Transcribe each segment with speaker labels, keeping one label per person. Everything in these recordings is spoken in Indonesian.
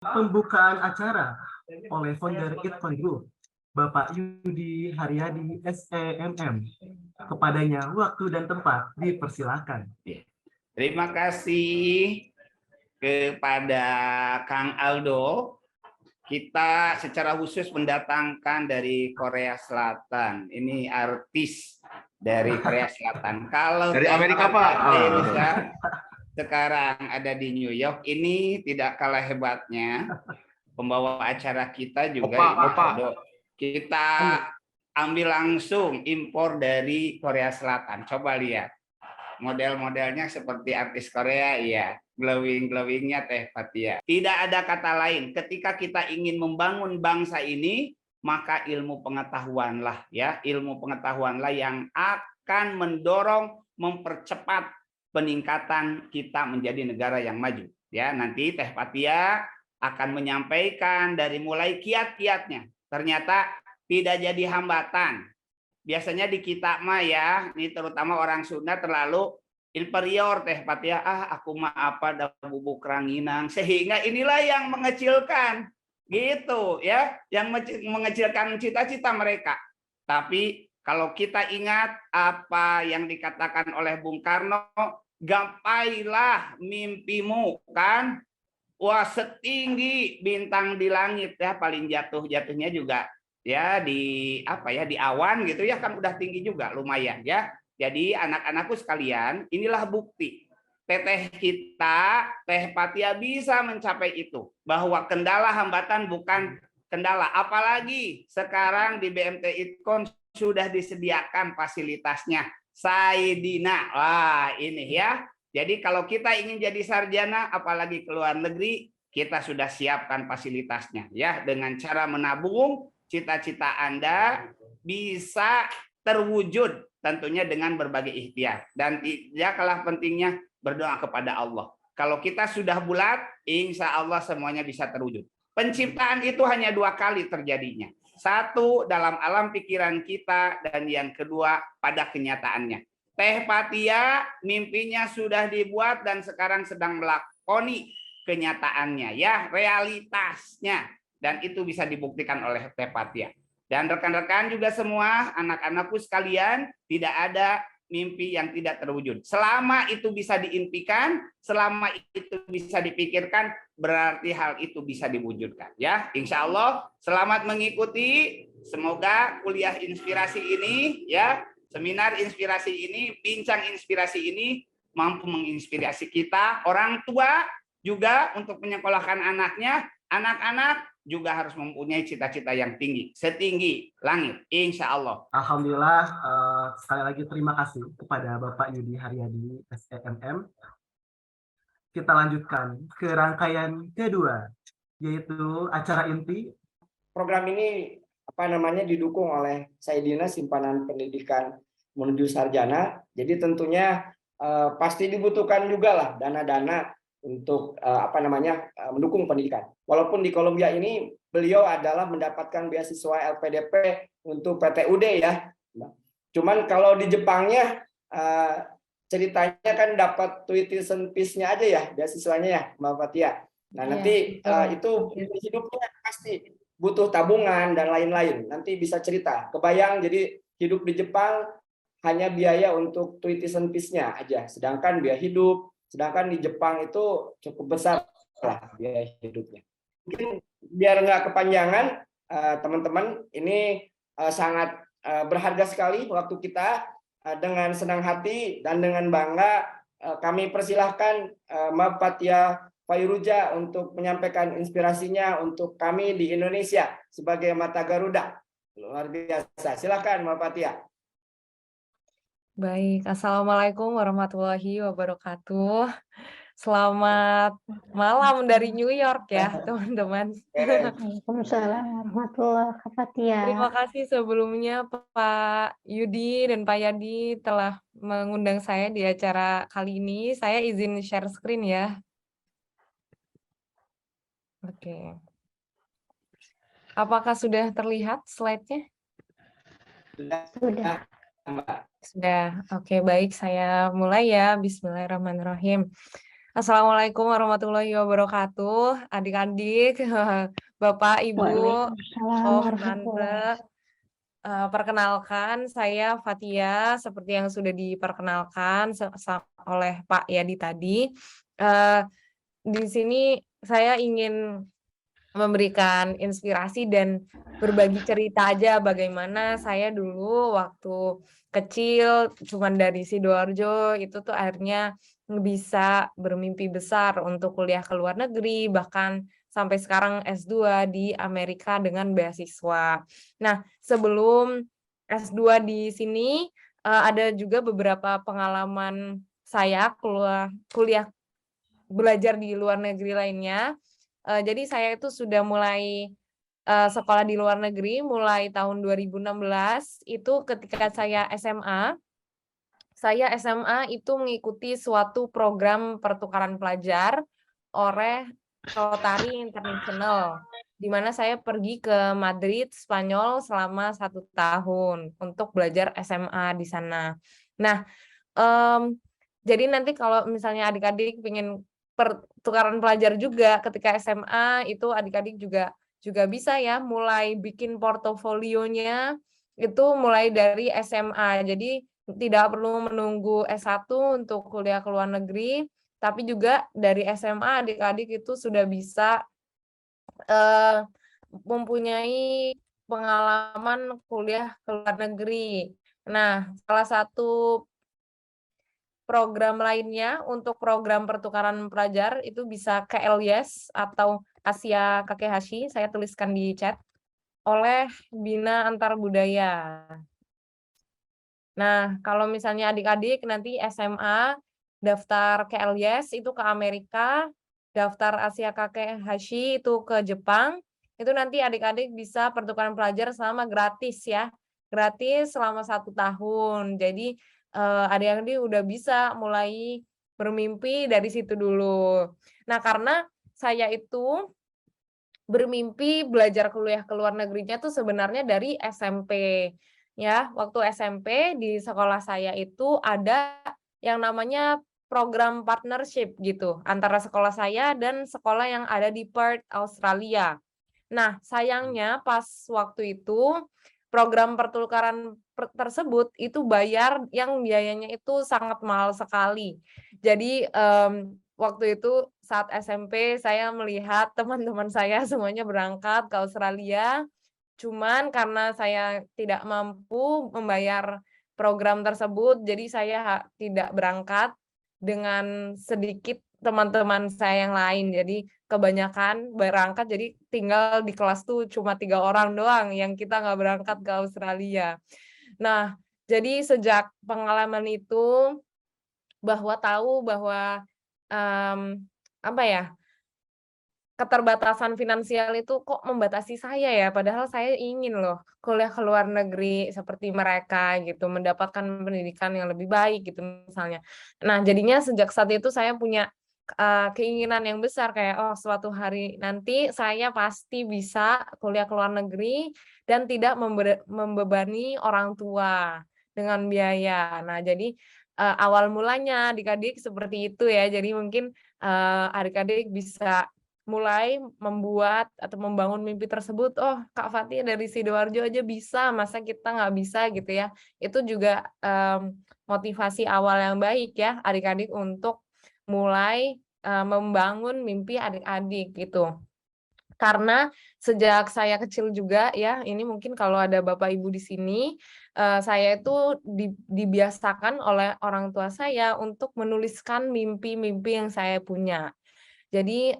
Speaker 1: pembukaan acara oleh founder Itcon Group, Bapak Yudi Haryadi SEMM. Kepadanya waktu dan tempat dipersilakan.
Speaker 2: Terima kasih kepada Kang Aldo. Kita secara khusus mendatangkan dari Korea Selatan. Ini artis dari Korea Selatan. Kalau
Speaker 3: dari Amerika, Pak.
Speaker 2: Indonesia sekarang ada di New York, ini tidak kalah hebatnya. Pembawa acara kita juga
Speaker 3: Opa.
Speaker 2: Kita ambil langsung impor dari Korea Selatan. Coba lihat. Model-modelnya seperti artis Korea, ya. Glowing-glowingnya Teh Fathia. Tidak ada kata lain. Ketika kita ingin membangun bangsa ini, maka ilmu pengetahuanlah, ya, ilmu pengetahuanlah yang akan mendorong, mempercepat peningkatan kita menjadi negara yang maju. Ya, nanti Teh Fathia akan menyampaikan dari mulai kiat-kiatnya. Ternyata tidak jadi hambatan. Biasanya di kita mah ya, ini terutama orang Sunda terlalu inferior Teh Fathia, aku mah apa ada bubuk ranginang, sehingga inilah yang mengecilkan gitu ya, yang mengecilkan cita-cita mereka. Tapi kalau kita ingat apa yang dikatakan oleh Bung Karno, gapailah mimpimu kan, wah setinggi bintang di langit ya, paling jatuhnya juga ya di apa ya, di awan gitu ya, kan udah tinggi juga lumayan ya. Jadi anak-anakku sekalian, inilah bukti teteh kita, Teh Fathia bisa mencapai itu, bahwa kendala hambatan bukan kendala. Apalagi sekarang di BMT Itcon sudah disediakan fasilitasnya Saidina. Wah ini ya, jadi kalau kita ingin jadi sarjana apalagi ke luar negeri, kita sudah siapkan fasilitasnya ya, dengan cara menabung. Cita-cita Anda bisa terwujud tentunya dengan berbagai ikhtiar, dan tidak kalah pentingnya berdoa kepada Allah. Kalau kita sudah bulat, insya Allah semuanya bisa terwujud. Penciptaan itu hanya 2 kali terjadinya. Satu dalam alam pikiran kita, dan yang kedua pada kenyataannya. Teh Fathia mimpinya sudah dibuat dan sekarang sedang melakoni kenyataannya ya, realitasnya. Dan itu bisa dibuktikan oleh Teh Fathia. Dan rekan-rekan juga semua, anak-anakku sekalian, tidak ada mimpi yang tidak terwujud. Selama itu bisa diimpikan, selama itu bisa dipikirkan, berarti hal itu bisa diwujudkan. Ya, insya Allah selamat mengikuti. Semoga kuliah inspirasi ini, ya, seminar inspirasi ini, bincang inspirasi ini mampu menginspirasi kita, orang tua juga untuk menyekolahkan anaknya, anak-anak juga harus mempunyai cita-cita yang tinggi, setinggi langit, insya Allah.
Speaker 1: Alhamdulillah, sekali lagi terima kasih kepada Bapak Yudi Haryadi SEMM. Kita lanjutkan ke rangkaian kedua, yaitu acara inti.
Speaker 4: Program ini didukung oleh Saidina Simpanan Pendidikan Menuju Sarjana. Jadi tentunya pasti dibutuhkan juga lah dana-dana untuk mendukung pendidikan. Walaupun di Kolombia ini beliau adalah mendapatkan beasiswa LPDP untuk PTUD ya. Cuman kalau di Jepangnya ceritanya kan dapat tuition fees-nya aja ya, beasiswanya ya, Mbak Fathia. Nah, nanti itu hidupnya pasti butuh tabungan dan lain-lain. Nanti bisa cerita. Kebayang jadi hidup di Jepang hanya biaya untuk tuition fees-nya aja, sedangkan biaya hidup, sedangkan di Jepang itu cukup besar lah biaya hidupnya. Mungkin biar nggak kepanjangan, teman-teman, ini sangat berharga sekali waktu kita. Dengan senang hati dan dengan bangga kami persilahkan Mbak Fathia Fairuja untuk menyampaikan inspirasinya untuk kami di Indonesia sebagai mata Garuda. Luar biasa. Silakan Mbak Fathia.
Speaker 5: Baik, Assalamualaikum warahmatullahi wabarakatuh. Selamat malam dari New York ya, teman-teman.
Speaker 6: Waalaikumsalam warahmatullahi wabarakatuh.
Speaker 5: Terima kasih sebelumnya Pak Yudi dan Pak Yadi telah mengundang saya di acara kali ini. Saya izin share screen ya. Oke. Apakah sudah terlihat slide-nya?
Speaker 6: Sudah.
Speaker 5: Sudah. Oke, baik. Saya mulai ya. Bismillahirrahmanirrahim. Assalamualaikum warahmatullahi wabarakatuh, adik-adik, Bapak, Ibu,
Speaker 6: Waalaikumsalam
Speaker 5: Om,
Speaker 6: warahmatullahi
Speaker 5: Tante. Perkenalkan, saya Fatia, seperti yang sudah diperkenalkan oleh Pak Yadi tadi. Eh, di sini saya ingin memberikan inspirasi dan berbagi cerita aja bagaimana saya dulu waktu kecil cuman dari Sidoarjo itu tuh akhirnya bisa bermimpi besar untuk kuliah ke luar negeri, bahkan sampai sekarang S2 di Amerika dengan beasiswa. Nah, sebelum S2 di sini ada juga beberapa pengalaman saya kuliah belajar di luar negeri lainnya. Jadi saya itu sudah mulai sekolah di luar negeri mulai tahun 2016 itu ketika saya SMA. Saya SMA itu mengikuti suatu program pertukaran pelajar oleh Rotary International, di mana saya pergi ke Madrid, Spanyol selama 1 tahun untuk belajar SMA di sana. Nah, jadi nanti kalau misalnya adik-adik pengen pertukaran pelajar juga ketika SMA itu adik-adik juga bisa ya mulai bikin portofolionya itu mulai dari SMA. Jadi tidak perlu menunggu S1 untuk kuliah ke luar negeri, tapi juga dari SMA adik-adik itu sudah bisa mempunyai pengalaman kuliah ke luar negeri. Nah, salah satu program lainnya untuk program pertukaran pelajar itu bisa KLYS atau Asia Kakehashi, saya tuliskan di chat, oleh Bina Antar Budaya. Nah, kalau misalnya adik-adik nanti SMA daftar KLYS itu ke Amerika, daftar Asia Kakehashi itu ke Jepang, itu nanti adik-adik bisa pertukaran pelajar selama gratis ya, gratis selama 1 tahun. Jadi adik-adik udah bisa mulai bermimpi dari situ dulu. Nah, karena saya itu bermimpi belajar kuliah ke luar negerinya tuh sebenarnya dari SMP. Ya, waktu SMP di sekolah saya itu ada yang namanya program partnership gitu antara sekolah saya dan sekolah yang ada di Perth, Australia. Nah, sayangnya pas waktu itu program pertukaran tersebut itu yang biayanya itu sangat mahal sekali. Jadi waktu itu saat SMP saya melihat teman-teman saya semuanya berangkat ke Australia, cuman karena saya tidak mampu membayar program tersebut, jadi saya tidak berangkat dengan sedikit teman-teman saya yang lain. Jadi kebanyakan berangkat, jadi tinggal di kelas tuh cuma 3 orang doang yang kita nggak berangkat ke Australia. Nah, jadi sejak pengalaman itu tahu bahwa apa ya, keterbatasan finansial itu kok membatasi saya ya, padahal saya ingin loh kuliah ke luar negeri seperti mereka gitu, mendapatkan pendidikan yang lebih baik gitu misalnya. Nah, jadinya sejak saat itu saya punya keinginan yang besar kayak, oh suatu hari nanti saya pasti bisa kuliah ke luar negeri dan tidak membebani orang tua dengan biaya. Nah, jadi awal mulanya adik-adik seperti itu ya, jadi mungkin adik-adik bisa mulai membuat atau membangun mimpi tersebut, oh Kak Fatia dari Sidoarjo aja bisa, masa kita nggak bisa gitu ya. Itu juga motivasi awal yang baik ya adik-adik untuk mulai membangun mimpi adik-adik gitu. Karena sejak saya kecil juga ya, ini mungkin kalau ada Bapak Ibu di sini, saya itu dibiasakan oleh orang tua saya untuk menuliskan mimpi-mimpi yang saya punya. Jadi,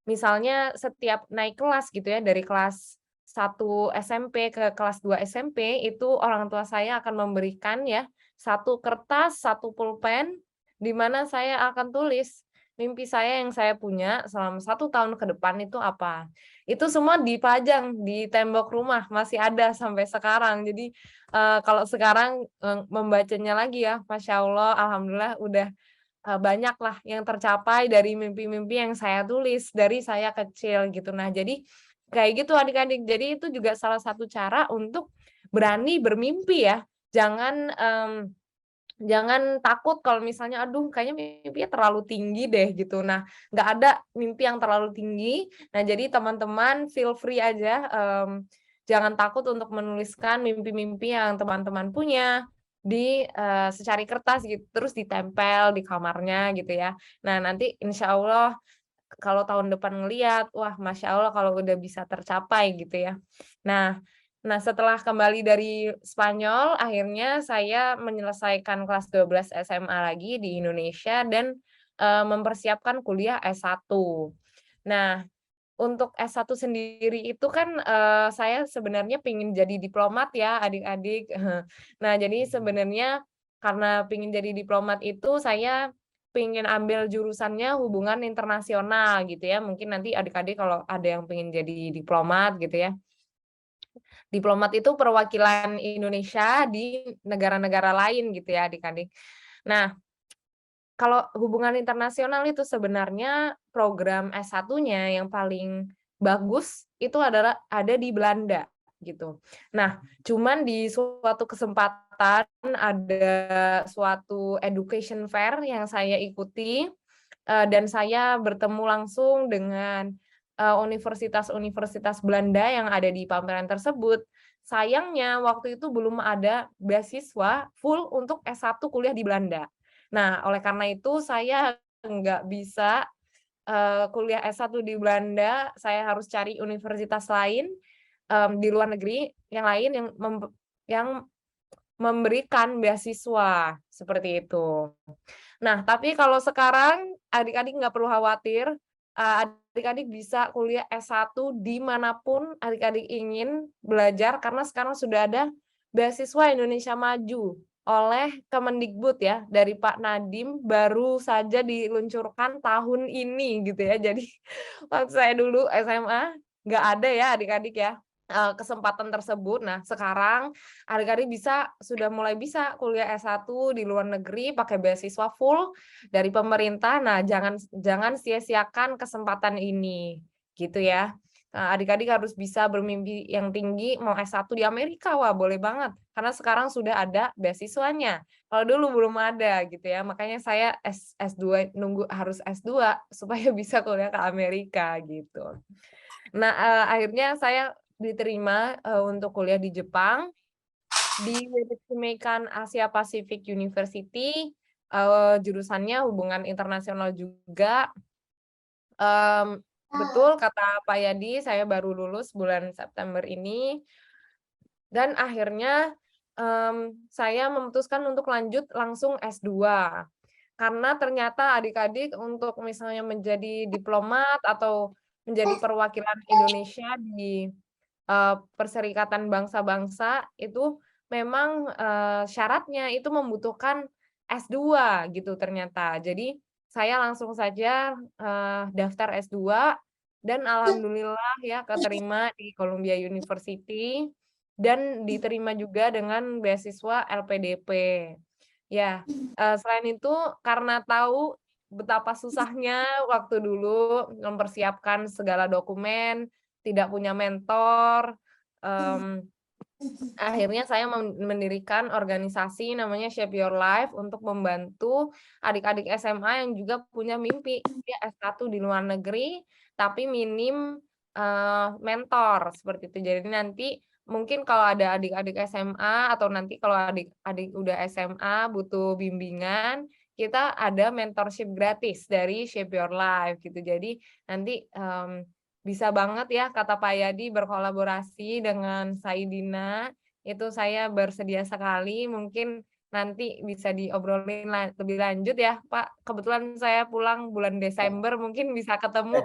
Speaker 5: misalnya setiap naik kelas gitu ya, dari kelas 1 SMP ke kelas 2 SMP, itu orang tua saya akan memberikan ya, 1 kertas, 1 pulpen, di mana saya akan tulis mimpi saya yang saya punya selama 1 tahun ke depan itu apa. Itu semua dipajang di tembok rumah, masih ada sampai sekarang. Jadi, kalau sekarang, membacanya lagi ya, masya Allah, alhamdulillah udah banyaklah yang tercapai dari mimpi-mimpi yang saya tulis dari saya kecil gitu. Nah, jadi kayak gitu adik-adik. Jadi itu juga salah satu cara untuk berani bermimpi ya. Jangan jangan takut kalau misalnya, aduh kayaknya mimpinya terlalu tinggi deh gitu. Nah, nggak ada mimpi yang terlalu tinggi. Nah, jadi teman-teman feel free aja, jangan takut untuk menuliskan mimpi-mimpi yang teman-teman punya di secari kertas gitu, terus ditempel di kamarnya gitu ya. Nah, nanti insya Allah kalau tahun depan ngelihat, wah masya Allah kalau udah bisa tercapai gitu ya. Nah, setelah kembali dari Spanyol, akhirnya saya menyelesaikan kelas 12 SMA lagi di Indonesia dan mempersiapkan kuliah S1. Nah, untuk S1 sendiri itu kan saya sebenarnya pengen jadi diplomat ya adik-adik. Nah, jadi sebenarnya karena pengen jadi diplomat itu saya pengen ambil jurusannya hubungan internasional gitu ya. Mungkin nanti adik-adik kalau ada yang pengen jadi diplomat gitu ya. Diplomat itu perwakilan Indonesia di negara-negara lain gitu ya adik-adik. Nah, kalau hubungan internasional itu sebenarnya program S1-nya yang paling bagus itu adalah ada di Belanda gitu. Nah, cuman di suatu kesempatan ada suatu education fair yang saya ikuti, dan saya bertemu langsung dengan universitas-universitas Belanda yang ada di pameran tersebut. Sayangnya waktu itu belum ada beasiswa full untuk S1 kuliah di Belanda. Nah, oleh karena itu saya nggak bisa kuliah S1 di Belanda, saya harus cari universitas lain di luar negeri yang lain yang memberikan beasiswa seperti itu. Nah, tapi kalau sekarang adik-adik nggak perlu khawatir, adik-adik bisa kuliah S1 dimanapun adik-adik ingin belajar karena sekarang sudah ada beasiswa Indonesia Maju oleh Kemendikbud ya, dari Pak Nadiem baru saja diluncurkan tahun ini gitu ya. Jadi waktu saya dulu SMA nggak ada ya adik-adik ya, kesempatan tersebut. Nah, sekarang adik-adik sudah mulai bisa kuliah S1 di luar negeri pakai beasiswa full dari pemerintah. Nah, jangan sia-siakan kesempatan ini, gitu ya. Adik-adik harus bisa bermimpi yang tinggi, mau S1 di Amerika, wah boleh banget. Karena sekarang sudah ada beasiswanya. Kalau dulu belum ada gitu ya. Makanya saya S2 nunggu harus S2 supaya bisa kuliah ke Amerika gitu. Nah, akhirnya saya diterima untuk kuliah di Jepang di Ritsumeikan Asia Pacific University, jurusannya hubungan internasional juga. Betul kata Pak Yadi, saya baru lulus bulan September ini dan akhirnya saya memutuskan untuk lanjut langsung S2. Karena ternyata adik-adik untuk misalnya menjadi diplomat atau menjadi perwakilan Indonesia di Perserikatan Bangsa-Bangsa itu memang syaratnya itu membutuhkan S2 gitu ternyata. Jadi saya langsung saja daftar S2 dan alhamdulillah ya keterima di Columbia University dan diterima juga dengan beasiswa LPDP. Ya, selain itu karena tahu betapa susahnya waktu dulu mempersiapkan segala dokumen, tidak punya mentor, akhirnya saya mendirikan organisasi namanya Shape Your Life untuk membantu adik-adik SMA yang juga punya mimpi dia S1 di luar negeri, tapi minim mentor seperti itu. Jadi nanti mungkin kalau ada adik-adik SMA atau nanti kalau adik-adik udah SMA butuh bimbingan, kita ada mentorship gratis dari Shape Your Life gitu. Jadi nanti bisa banget ya kata Pak Yadi berkolaborasi dengan Saidina, itu saya bersedia sekali, mungkin nanti bisa diobrolin lebih lanjut ya Pak. Kebetulan saya pulang bulan Desember, mungkin bisa ketemu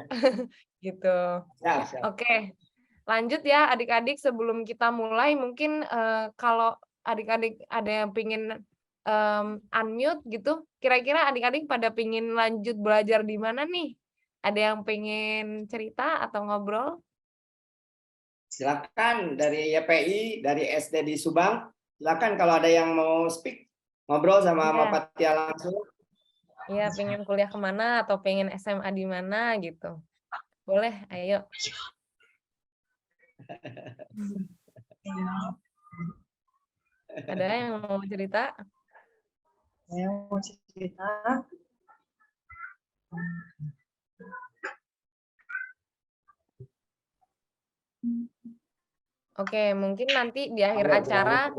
Speaker 5: gitu.
Speaker 4: Siap, siap.
Speaker 5: Oke, lanjut ya adik-adik sebelum kita mulai mungkin kalau adik-adik ada yang pengen unmute gitu, kira-kira adik-adik pada pengen lanjut belajar di mana nih? Ada yang pengen cerita atau ngobrol?
Speaker 4: Silakan dari YPI, dari SD di Subang. Silakan kalau ada yang mau speak, ngobrol sama
Speaker 5: Iya.
Speaker 4: Mbak Fatia langsung.
Speaker 5: Iya, pengen kuliah kemana atau pengen SMA di mana gitu. Boleh, ayo. Ada yang mau cerita?
Speaker 3: Saya mau cerita.
Speaker 5: Oke, mungkin nanti di akhir acara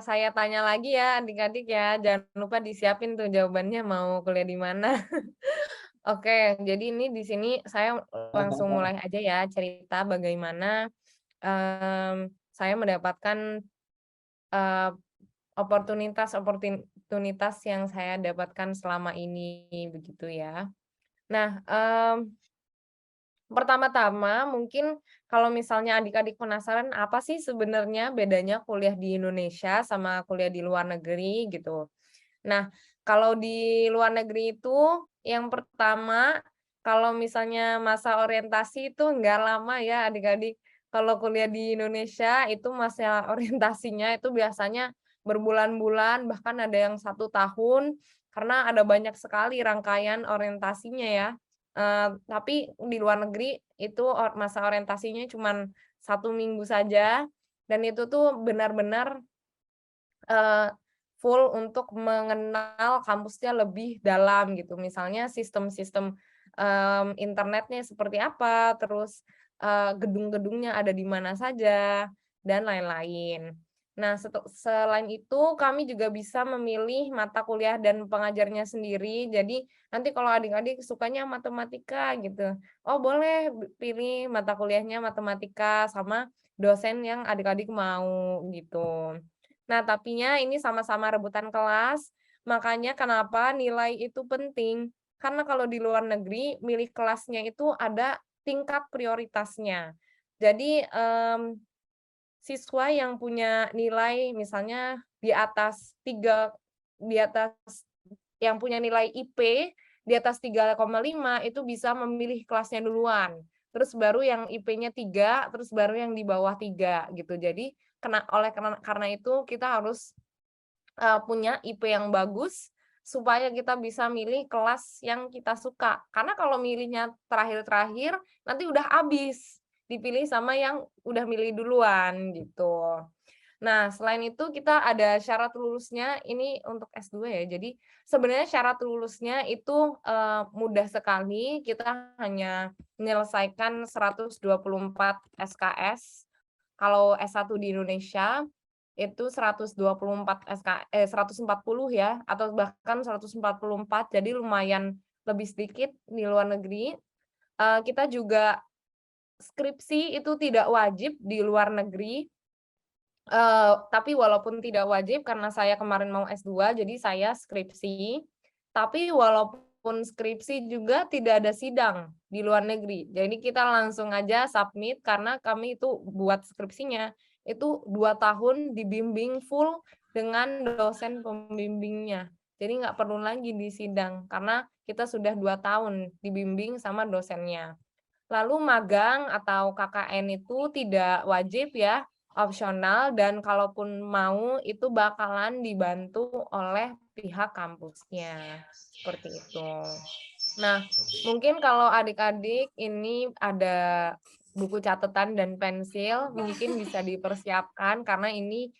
Speaker 5: saya tanya lagi ya adik-adik ya. Jangan lupa disiapin tuh jawabannya mau kuliah di mana. Oke, jadi ini di sini saya langsung mulai aja ya cerita bagaimana saya mendapatkan oportunitas yang saya dapatkan selama ini begitu ya. Nah, pertama-tama mungkin kalau misalnya adik-adik penasaran apa sih sebenarnya bedanya kuliah di Indonesia sama kuliah di luar negeri gitu. Nah, kalau di luar negeri itu yang pertama kalau misalnya masa orientasi itu nggak lama ya adik-adik. Kalau kuliah di Indonesia itu masa orientasinya itu biasanya berbulan-bulan bahkan ada yang 1 tahun karena ada banyak sekali rangkaian orientasinya ya. Tapi di luar negeri itu masa orientasinya cuman 1 minggu saja dan itu tuh benar-benar full untuk mengenal kampusnya lebih dalam gitu. Misalnya sistem-sistem internetnya seperti apa, terus gedung-gedungnya ada di mana saja dan lain-lain. Nah, selain itu kami juga bisa memilih mata kuliah dan pengajarnya sendiri. Jadi nanti kalau adik-adik sukanya matematika gitu, oh boleh pilih mata kuliahnya matematika sama dosen yang adik-adik mau gitu. Nah, tapinya ini sama-sama rebutan kelas, makanya kenapa nilai itu penting. Karena kalau di luar negeri, milih kelasnya itu ada tingkat prioritasnya. Jadi, siswa yang punya nilai misalnya di atas yang punya nilai IP di atas 3,5 itu bisa memilih kelasnya duluan. Terus baru yang IP-nya 3, terus baru yang di bawah 3 gitu. Jadi karena itu kita harus punya IP yang bagus supaya kita bisa milih kelas yang kita suka. Karena kalau milihnya terakhir-terakhir nanti udah habis dipilih sama yang udah milih duluan gitu. Nah, selain itu kita ada syarat lulusnya ini untuk S2 ya. Jadi sebenarnya syarat lulusnya itu mudah sekali. Kita hanya menyelesaikan 124 SKS. Kalau S1 di Indonesia itu 140 ya atau bahkan 144. Jadi lumayan lebih sedikit di luar negeri. Kita juga skripsi itu tidak wajib di luar negeri, tapi walaupun tidak wajib karena saya kemarin mau S2 jadi saya skripsi, tapi walaupun skripsi juga tidak ada sidang di luar negeri. Jadi kita langsung aja submit karena kami itu buat skripsinya, itu 2 tahun dibimbing full dengan dosen pembimbingnya. Jadi nggak perlu lagi di sidang karena kita sudah 2 tahun dibimbing sama dosennya. Lalu magang atau KKN itu tidak wajib ya, opsional dan kalaupun mau itu bakalan dibantu oleh pihak kampusnya. Seperti itu. Nah, mungkin kalau adik-adik ini ada buku catatan dan pensil, mungkin bisa dipersiapkan karena ini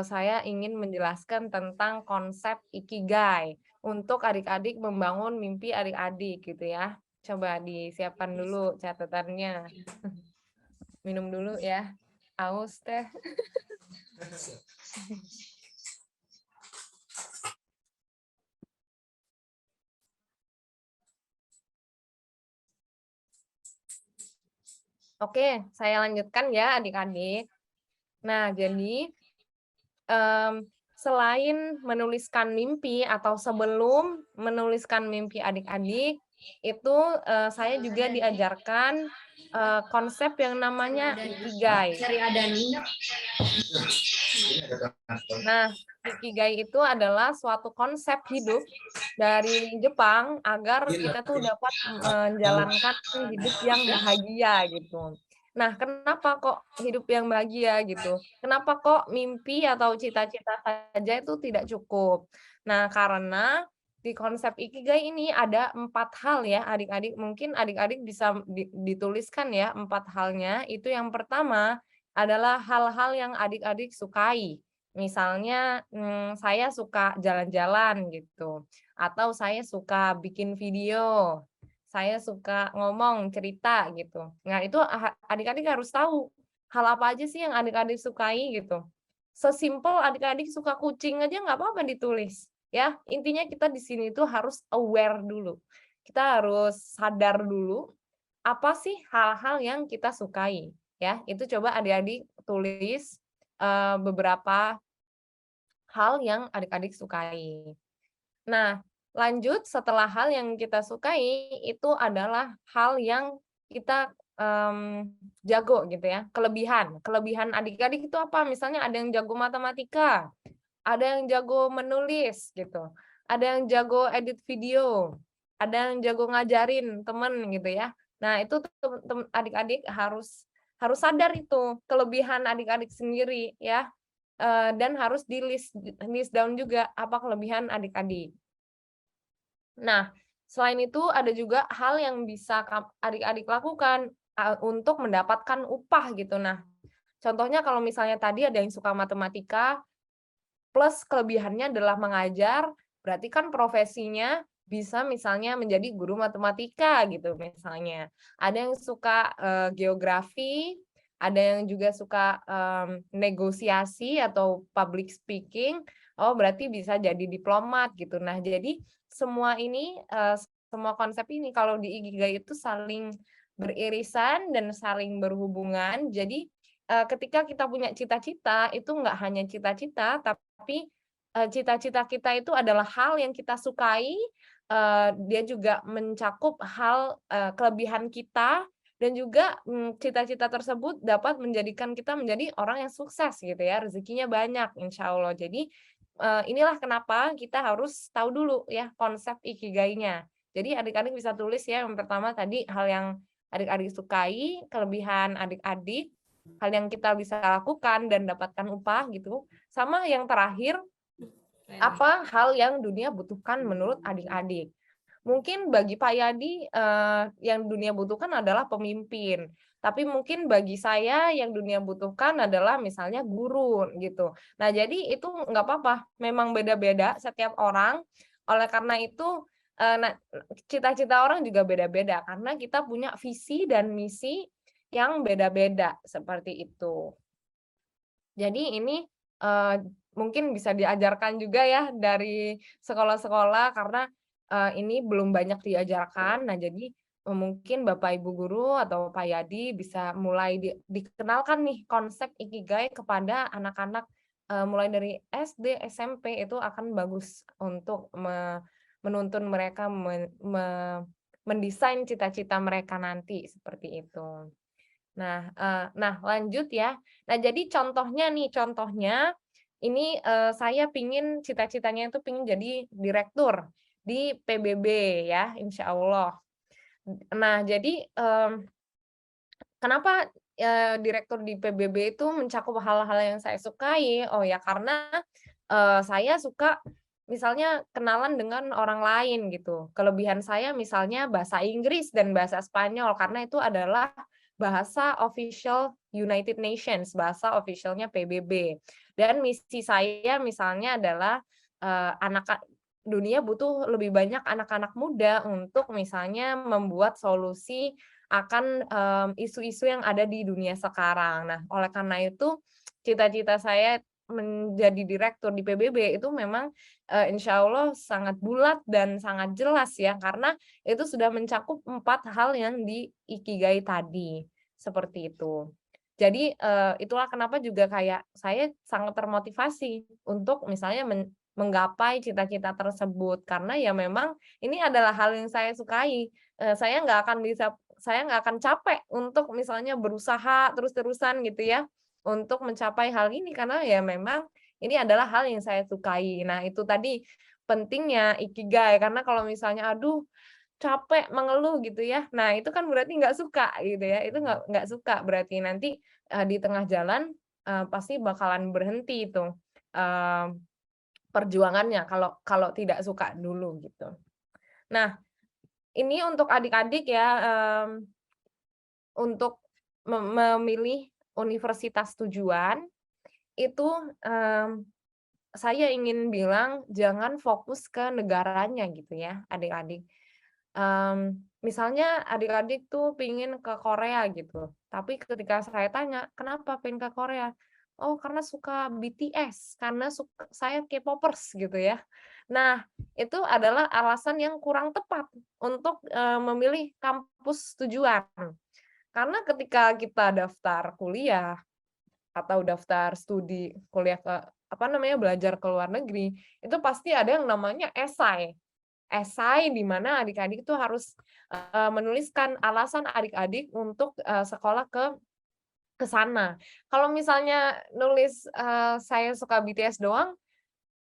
Speaker 5: saya ingin menjelaskan tentang konsep Ikigai untuk adik-adik membangun mimpi adik-adik gitu ya. Coba disiapkan dulu catatannya. Minum dulu ya. Aus teh. Oke, saya lanjutkan ya adik-adik. Nah, jadi selain menuliskan mimpi atau sebelum menuliskan mimpi adik-adik, itu saya juga diajarkan konsep yang namanya Ikigai. Nah, Ikigai itu adalah suatu konsep hidup dari Jepang agar kita tuh dapat menjalankan hidup yang bahagia gitu. Nah, kenapa kok hidup yang bahagia gitu? Kenapa kok mimpi atau cita-cita saja itu tidak cukup? Nah, karena di konsep Ikigai ini ada 4 hal ya adik-adik. Mungkin adik-adik bisa dituliskan ya 4 halnya. Itu yang pertama adalah hal-hal yang adik-adik sukai. Misalnya saya suka jalan-jalan gitu, atau saya suka bikin video, saya suka ngomong, cerita gitu. Nah itu adik-adik harus tahu hal apa aja sih yang adik-adik sukai gitu. Sesimpel adik-adik suka kucing aja nggak apa-apa ditulis ya. Intinya kita di sini tuh harus aware dulu. Kita harus sadar dulu apa sih hal-hal yang kita sukai ya. Itu coba adik-adik tulis beberapa hal yang adik-adik sukai. Nah, lanjut setelah hal yang kita sukai itu adalah hal yang kita jago gitu ya, kelebihan. Kelebihan adik-adik itu apa? Misalnya ada yang jago matematika, ada yang jago menulis gitu, ada yang jago edit video, ada yang jago ngajarin temen gitu ya. Nah, itu adik-adik harus sadar itu kelebihan adik-adik sendiri ya. Dan harus list down juga apa kelebihan adik-adik. Nah, selain itu ada juga hal yang bisa adik-adik lakukan untuk mendapatkan upah gitu. Nah, contohnya kalau misalnya tadi ada yang suka matematika, plus kelebihannya adalah mengajar, berarti kan profesinya bisa misalnya menjadi guru matematika gitu misalnya. Ada yang suka geografi, ada yang juga suka negosiasi atau public speaking, oh berarti bisa jadi diplomat gitu. Nah, jadi semua ini semua konsep ini kalau di Ikigai itu saling beririsan dan saling berhubungan. Jadi ketika kita punya cita-cita itu nggak hanya cita-cita, tapi cita-cita kita itu adalah hal yang kita sukai. Dia juga mencakup hal kelebihan kita dan juga cita-cita tersebut dapat menjadikan kita menjadi orang yang sukses gitu ya, rezekinya banyak insya Allah. Jadi inilah kenapa kita harus tahu dulu ya konsep Ikigai-nya. Jadi adik-adik bisa tulis ya, yang pertama tadi hal yang adik-adik sukai, kelebihan adik-adik, hal yang kita bisa lakukan dan dapatkan upah gitu. Sama yang terakhir, apa hal yang dunia butuhkan menurut adik-adik. Mungkin bagi Pak Yadi yang dunia butuhkan adalah pemimpin, tapi mungkin bagi saya yang dunia butuhkan adalah misalnya guru gitu. Nah, jadi itu nggak apa-apa, memang beda-beda setiap orang. Oleh karena itu cita-cita orang juga beda-beda karena kita punya visi dan misi yang beda-beda seperti itu. Jadi ini mungkin bisa diajarkan juga ya dari sekolah-sekolah karena ini belum banyak diajarkan. Nah, jadi mungkin Bapak Ibu guru atau Pak Yadi bisa mulai dikenalkan nih konsep Ikigai kepada anak-anak mulai dari SD, SMP itu akan bagus untuk menuntun mereka mendesain cita-cita mereka nanti seperti itu. Nah, lanjut ya. Nah, jadi contohnya ini saya pingin cita-citanya itu pingin jadi direktur di PBB ya, insya Allah. Nah, jadi kenapa direktur di PBB itu mencakup hal-hal yang saya sukai? Oh ya, karena saya suka misalnya kenalan dengan orang lain gitu. Kelebihan saya misalnya bahasa Inggris dan bahasa Spanyol karena itu adalah bahasa official United Nations, bahasa officialnya PBB. Dan misi saya misalnya adalah dunia butuh lebih banyak anak-anak muda untuk misalnya membuat solusi akan isu-isu yang ada di dunia sekarang. Nah, oleh karena itu cita-cita saya menjadi direktur di PBB itu memang insya Allah sangat bulat dan sangat jelas ya, karena itu sudah mencakup 4 hal yang di Ikigai tadi, seperti itu. Jadi itulah kenapa juga kayak saya sangat termotivasi untuk misalnya menggapai cita-cita tersebut, karena ya memang ini adalah hal yang saya sukai. Saya nggak akan capek untuk misalnya berusaha terus-terusan gitu ya, untuk mencapai hal ini karena ya memang ini adalah hal yang saya sukai. Nah, itu tadi pentingnya Ikigai karena kalau misalnya aduh capek mengeluh gitu ya. Nah, itu kan berarti nggak suka gitu ya. Itu nggak suka berarti nanti di tengah jalan pasti bakalan berhenti itu perjuangannya kalau tidak suka dulu gitu. Nah, ini untuk adik-adik ya untuk memilih universitas tujuan itu saya ingin bilang jangan fokus ke negaranya gitu ya, adik-adik. Misalnya adik-adik tuh pingin ke Korea gitu, tapi ketika saya tanya, "Kenapa pengen ke Korea?" "Oh, karena suka BTS, karena saya K-popers," gitu ya. Nah, itu adalah alasan yang kurang tepat untuk, memilih kampus tujuan. Karena ketika kita daftar kuliah atau daftar studi kuliah belajar ke luar negeri, itu pasti ada yang namanya esai. Esai di mana adik-adik itu harus, menuliskan alasan adik-adik untuk, sekolah ke sana. Kalau misalnya nulis, saya suka BTS doang,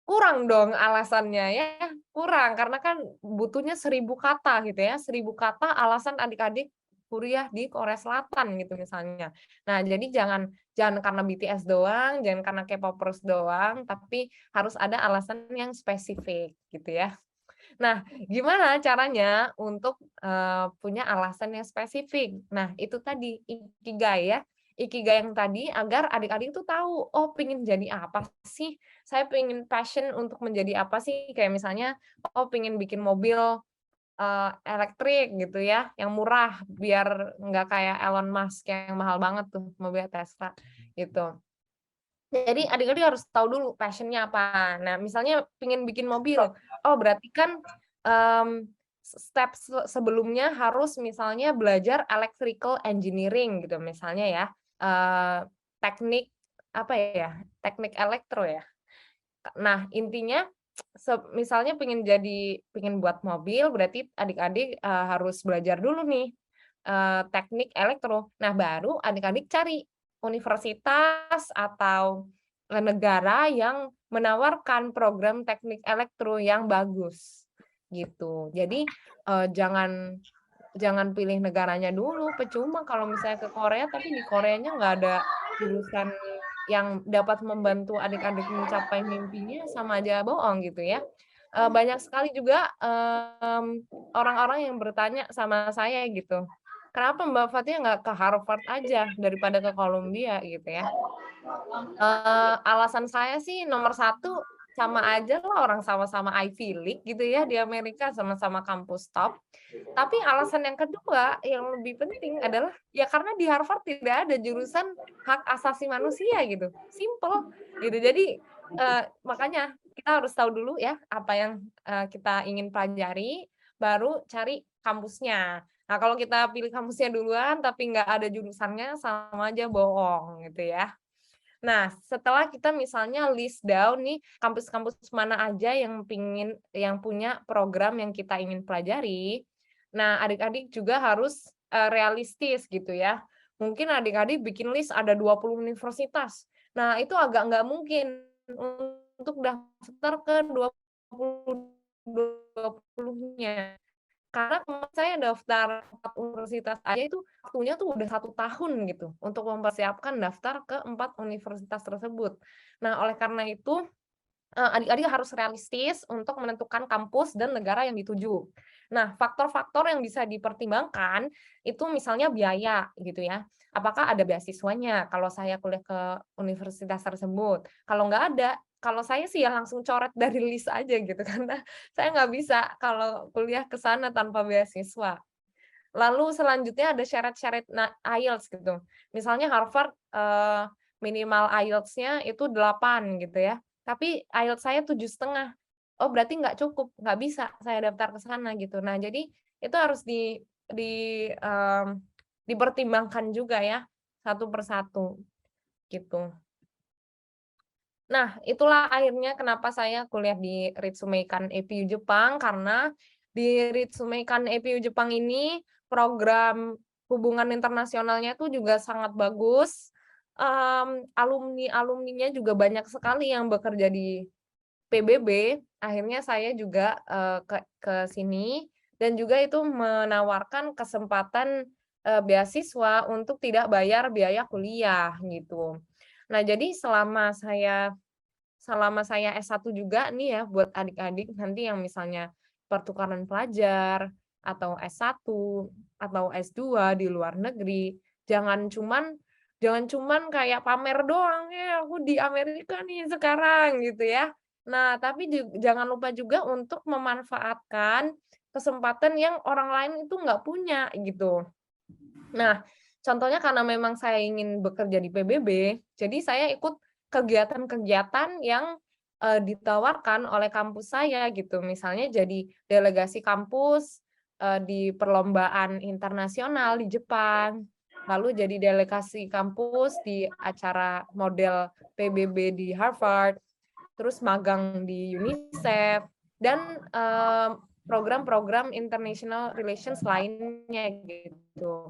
Speaker 5: kurang dong alasannya ya, kurang. Karena kan butuhnya 1.000 kata gitu ya, 1.000 kata alasan adik-adik kuliah di Korea Selatan gitu misalnya. Nah, jadi jangan jangan karena BTS doang, jangan karena K-popers doang, tapi harus ada alasan yang spesifik gitu ya. Nah, gimana caranya untuk, punya alasan yang spesifik? Nah, itu tadi ikigai ya, ikigai yang tadi agar adik-adik itu tahu, "Oh, pengen jadi apa sih? Saya pengen passion untuk menjadi apa sih?" Kayak misalnya, "Oh, pengen bikin mobil, elektrik," gitu ya, yang murah biar nggak kayak Elon Musk yang mahal banget tuh mobil Tesla, gitu. Jadi adik-adik harus tahu dulu passion-nya apa. Nah, misalnya pengen bikin mobil, oh berarti kan, step sebelumnya harus misalnya belajar electrical engineering gitu misalnya ya, teknik apa ya, teknik elektro ya. Nah, intinya misalnya pengen buat mobil berarti adik-adik, harus belajar dulu nih, teknik elektro. Nah, baru adik-adik cari universitas atau, negara yang menawarkan program teknik elektro yang bagus, gitu. Jadi, jangan jangan pilih negaranya dulu, percuma kalau misalnya ke Korea tapi di Koreanya nggak ada jurusan yang dapat membantu adik-adik mencapai mimpinya, sama aja bohong gitu ya. Banyak sekali juga, orang-orang yang bertanya sama saya gitu, "Kenapa Mbak Fathia nggak ke Harvard aja daripada ke Columbia?" Gitu ya. Alasan saya sih nomor satu, sama aja lah orang sama-sama Ivy League gitu ya di Amerika, sama-sama kampus top. Tapi alasan yang kedua yang lebih penting adalah, ya karena di Harvard tidak ada jurusan hak asasi manusia gitu, simple gitu. Jadi, makanya kita harus tahu dulu ya apa yang, kita ingin pelajari, baru cari kampusnya. Nah, kalau kita pilih kampusnya duluan tapi nggak ada jurusannya, sama aja bohong gitu ya. Nah, setelah kita misalnya list down nih kampus-kampus mana aja yang punya program yang kita ingin pelajari. Nah, adik-adik juga harus, realistis gitu ya. Mungkin adik-adik bikin list ada 20 universitas. Nah, itu agak nggak mungkin untuk daftar ke 20-nya. Karena kemarin saya daftar 4 universitas aja itu waktunya tuh udah 1 tahun gitu untuk mempersiapkan daftar ke 4 universitas tersebut. Nah, oleh karena itu, adik-adik harus realistis untuk menentukan kampus dan negara yang dituju. Nah, faktor-faktor yang bisa dipertimbangkan itu misalnya biaya gitu ya. Apakah ada beasiswanya kalau saya kuliah ke universitas tersebut? Kalau nggak ada, kalau saya sih ya langsung coret dari list aja gitu karena saya nggak bisa kalau kuliah ke sana tanpa beasiswa. Lalu selanjutnya ada syarat-syarat IELTS gitu. Misalnya Harvard, minimal IELTS-nya itu 8 gitu ya, tapi IELTS saya 7,5. Oh berarti nggak cukup, nggak bisa saya daftar ke sana gitu. Nah jadi itu harus di, dipertimbangkan juga ya, satu persatu gitu. Nah, itulah akhirnya kenapa saya kuliah di Ritsumeikan EPU Jepang, karena di Ritsumeikan EPU Jepang ini program hubungan internasionalnya itu juga sangat bagus. Alumni-alumninya juga banyak sekali yang bekerja di PBB. Akhirnya saya juga, ke sini dan juga itu menawarkan kesempatan, beasiswa untuk tidak bayar biaya kuliah gitu. Nah, jadi selama saya S1 juga nih ya buat adik-adik nanti yang misalnya pertukaran pelajar atau S1 atau S2 di luar negeri, jangan jangan cuman kayak pamer doang, ya aku di Amerika nih sekarang gitu ya. Nah, tapi jangan lupa juga untuk memanfaatkan kesempatan yang orang lain itu nggak punya gitu. Nah, contohnya karena memang saya ingin bekerja di PBB, jadi saya ikut kegiatan-kegiatan yang, ditawarkan oleh kampus saya gitu. Misalnya jadi delegasi kampus, di perlombaan internasional di Jepang, lalu jadi delegasi kampus di acara model PBB di Harvard, terus magang di UNICEF, dan, program-program international relations lainnya gitu.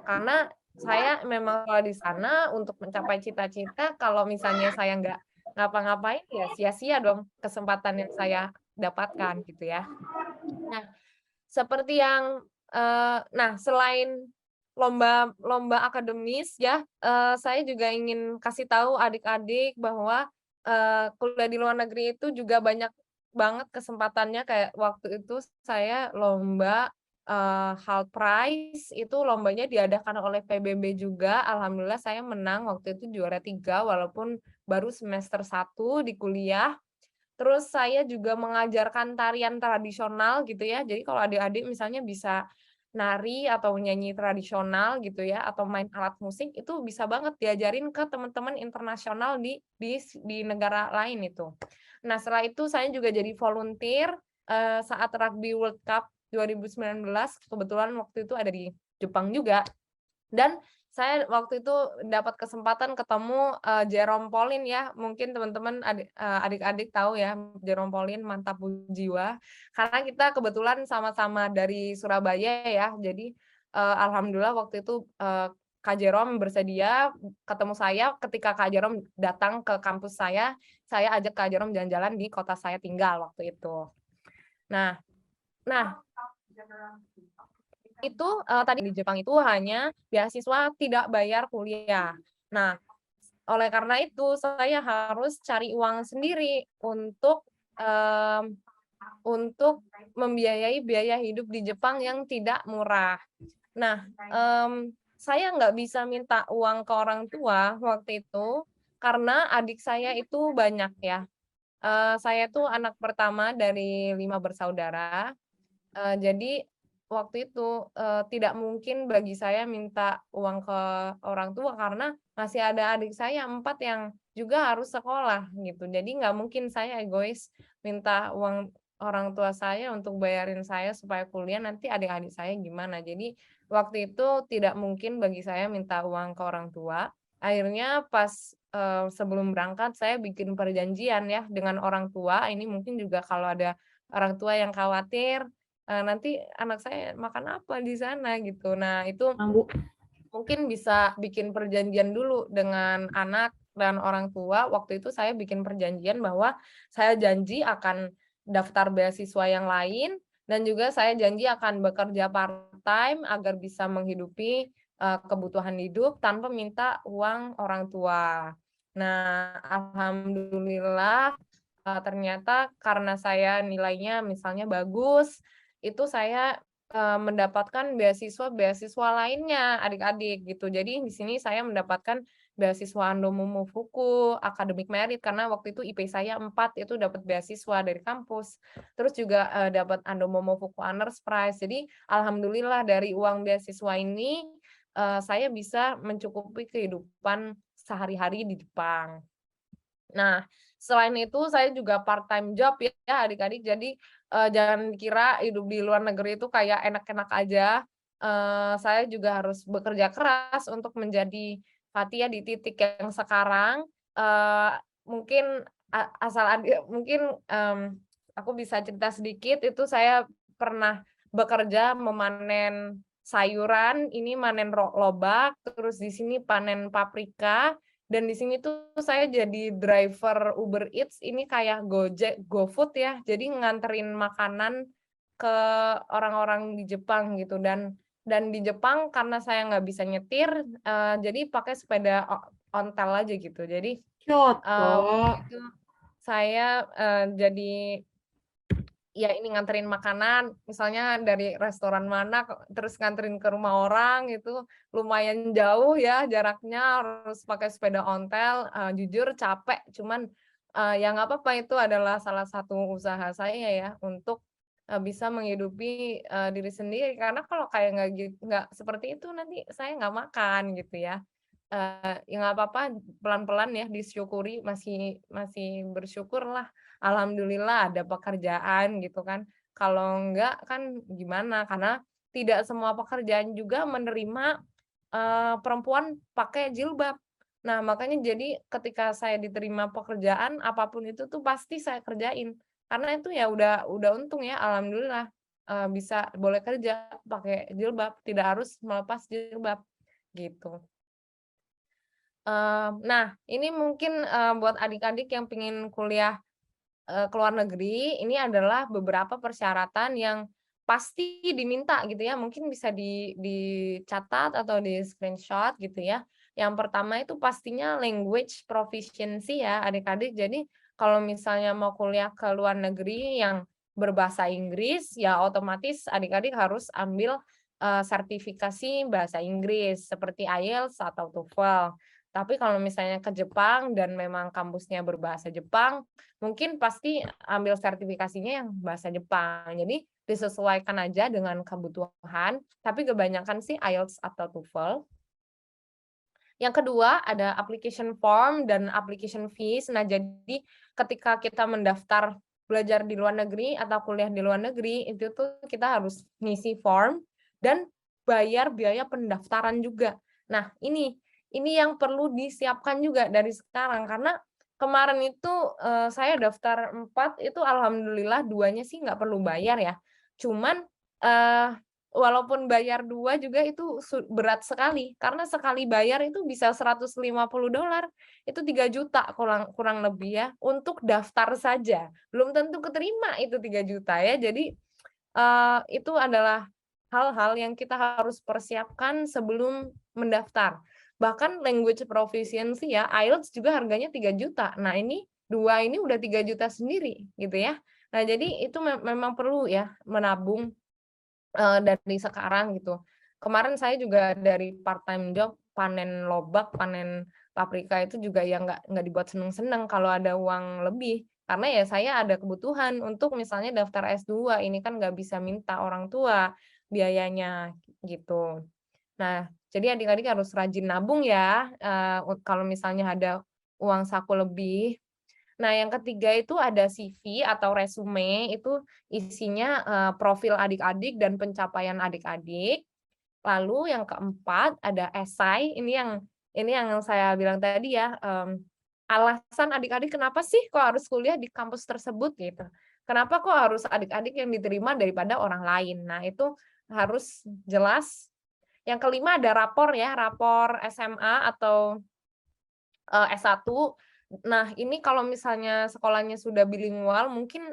Speaker 5: Karena saya memang kalau di sana untuk mencapai cita-cita, kalau misalnya saya nggak ngapa-ngapain, ya sia-sia dong kesempatan yang saya dapatkan gitu ya. Nah, seperti yang, nah selain lomba akademis ya, saya juga ingin kasih tahu adik-adik bahwa, kuliah di luar negeri itu juga banyak banget kesempatannya. Kayak waktu itu saya lomba, HALT Prize, itu lombanya diadakan oleh PBB juga, alhamdulillah saya menang waktu itu juara 3 walaupun baru semester 1 di kuliah. Terus saya juga mengajarkan tarian tradisional gitu ya. Jadi kalau adik-adik misalnya bisa nari atau nyanyi tradisional gitu ya, atau main alat musik, itu bisa banget diajarin ke teman-teman internasional di negara lain itu. Nah, setelah itu saya juga jadi volunteer saat Rugby World Cup 2019, kebetulan waktu itu ada di Jepang juga. Dan saya waktu itu dapat kesempatan ketemu, Jerome Pauline ya, mungkin teman-teman adik-adik tahu ya Jerome Pauline, Mantap Jiwa. Karena kita kebetulan sama-sama dari Surabaya ya, jadi, alhamdulillah waktu itu, Kak Jerome bersedia ketemu saya ketika Kak Jerome datang ke kampus saya ajak Kak Jerome jalan-jalan di kota saya tinggal waktu itu. Nah nah itu, tadi di Jepang itu hanya beasiswa tidak bayar kuliah. Nah, oleh karena itu saya harus cari uang sendiri untuk membiayai biaya hidup di Jepang yang tidak murah. Nah, saya nggak bisa minta uang ke orang tua waktu itu, karena adik saya itu banyak ya. Saya tuh anak pertama dari 5 bersaudara. Jadi waktu itu, tidak mungkin bagi saya minta uang ke orang tua karena masih ada adik saya 4 yang juga harus sekolah gitu. Jadi nggak mungkin saya egois minta uang orang tua saya untuk bayarin saya supaya kuliah, nanti adik-adik saya gimana. Jadi waktu itu tidak mungkin bagi saya minta uang ke orang tua. Akhirnya pas, sebelum berangkat saya bikin perjanjian ya dengan orang tua, ini mungkin juga kalau ada orang tua yang khawatir, nanti anak saya makan apa di sana gitu. Nah, itu mungkin bisa bikin perjanjian dulu dengan anak dan orang tua. Waktu itu saya bikin perjanjian bahwa saya janji akan daftar beasiswa yang lain, dan juga saya janji akan bekerja part-time agar bisa menghidupi, kebutuhan hidup tanpa minta uang orang tua. Nah, alhamdulillah, ternyata karena saya nilainya misalnya bagus, itu saya, mendapatkan beasiswa-beasiswa lainnya adik-adik gitu. Jadi di sini saya mendapatkan beasiswa Ando Momofuku, Academic Merit, karena waktu itu IP saya 4 itu dapat beasiswa dari kampus. Terus juga, dapat Ando Momofuku Honors Prize. Jadi alhamdulillah dari uang beasiswa ini, saya bisa mencukupi kehidupan sehari-hari di Jepang. Nah, selain itu saya juga part-time job ya adik-adik. Jadi, jangan dikira hidup di luar negeri itu kayak enak-enak aja. Saya juga harus bekerja keras untuk menjadi Fathia di titik yang sekarang. Mungkin aku bisa cerita sedikit, itu saya pernah bekerja memanen sayuran, ini manen lobak, terus di sini panen paprika. Dan di sini tuh saya jadi driver Uber Eats, ini kayak Gojek, GoFood ya. Jadi nganterin makanan ke orang-orang di Jepang gitu. Dan di Jepang karena saya nggak bisa nyetir, jadi pakai sepeda ontel aja gitu. Jadi waktu itu saya jadi ya ini nganterin makanan, misalnya dari restoran mana, terus nganterin ke rumah orang, itu lumayan jauh ya jaraknya, harus pakai sepeda ontel, jujur capek, cuman ya nggak apa-apa, itu adalah salah satu usaha saya ya, untuk bisa menghidupi diri sendiri, karena kalau kayak nggak seperti itu nanti saya nggak makan gitu ya. Ya nggak apa-apa, pelan-pelan ya disyukuri, masih masih bersyukurlah, alhamdulillah ada pekerjaan gitu kan. Kalau enggak kan gimana, karena tidak semua pekerjaan juga menerima, perempuan pakai jilbab. Nah, makanya jadi ketika saya diterima pekerjaan, apapun itu tuh pasti saya kerjain. Karena itu ya udah untung ya, alhamdulillah, bisa boleh kerja pakai jilbab, tidak harus melepas jilbab, gitu. Nah, ini mungkin, buat adik-adik yang pengen kuliah, ke luar negeri, ini adalah beberapa persyaratan yang pasti diminta gitu ya, mungkin bisa dicatat atau di-screenshot gitu ya. Yang pertama itu pastinya language proficiency ya adik-adik. Jadi kalau misalnya mau kuliah ke luar negeri yang berbahasa Inggris, ya otomatis adik-adik harus ambil, sertifikasi bahasa Inggris seperti IELTS atau TOEFL. Tapi kalau misalnya ke Jepang dan memang kampusnya berbahasa Jepang, mungkin pasti ambil sertifikasinya yang bahasa Jepang. Jadi disesuaikan aja dengan kebutuhan, tapi kebanyakan sih IELTS atau TOEFL. Yang kedua ada application form dan application fees. Nah, jadi ketika kita mendaftar belajar di luar negeri atau kuliah di luar negeri, itu tuh kita harus ngisi form dan bayar biaya pendaftaran juga. Nah, ini yang perlu disiapkan juga dari sekarang, karena kemarin itu saya daftar 4 itu alhamdulillah 2-nya sih nggak perlu bayar ya. Cuman walaupun bayar 2 juga itu berat sekali, karena sekali bayar itu bisa $150, itu 3 juta kurang lebih ya, untuk daftar saja. Belum tentu keterima itu 3 juta ya. Jadi itu adalah hal-hal yang kita harus persiapkan sebelum mendaftar. Bahkan language proficiency ya, IELTS juga harganya 3 juta. Nah, ini 2 ini udah 3 juta sendiri gitu ya. Nah, jadi itu memang perlu ya menabung dari sekarang gitu. Kemarin saya juga dari part time job panen lobak, panen paprika itu juga ya nggak dibuat seneng-seneng kalau ada uang lebih. Karena ya saya ada kebutuhan untuk misalnya daftar S2, ini kan nggak bisa minta orang tua biayanya gitu. Nah, jadi adik-adik harus rajin nabung ya, kalau misalnya ada uang saku lebih. Nah, yang ketiga itu ada CV atau resume, itu isinya, profil adik-adik dan pencapaian adik-adik. Lalu yang keempat ada esai, ini yang saya bilang tadi ya, alasan adik-adik kenapa sih kok harus kuliah di kampus tersebut gitu. Kenapa kok harus adik-adik yang diterima daripada orang lain. Nah, itu harus jelas. Yang kelima ada rapor ya, rapor SMA atau S1. Nah, ini kalau misalnya sekolahnya sudah bilingual, mungkin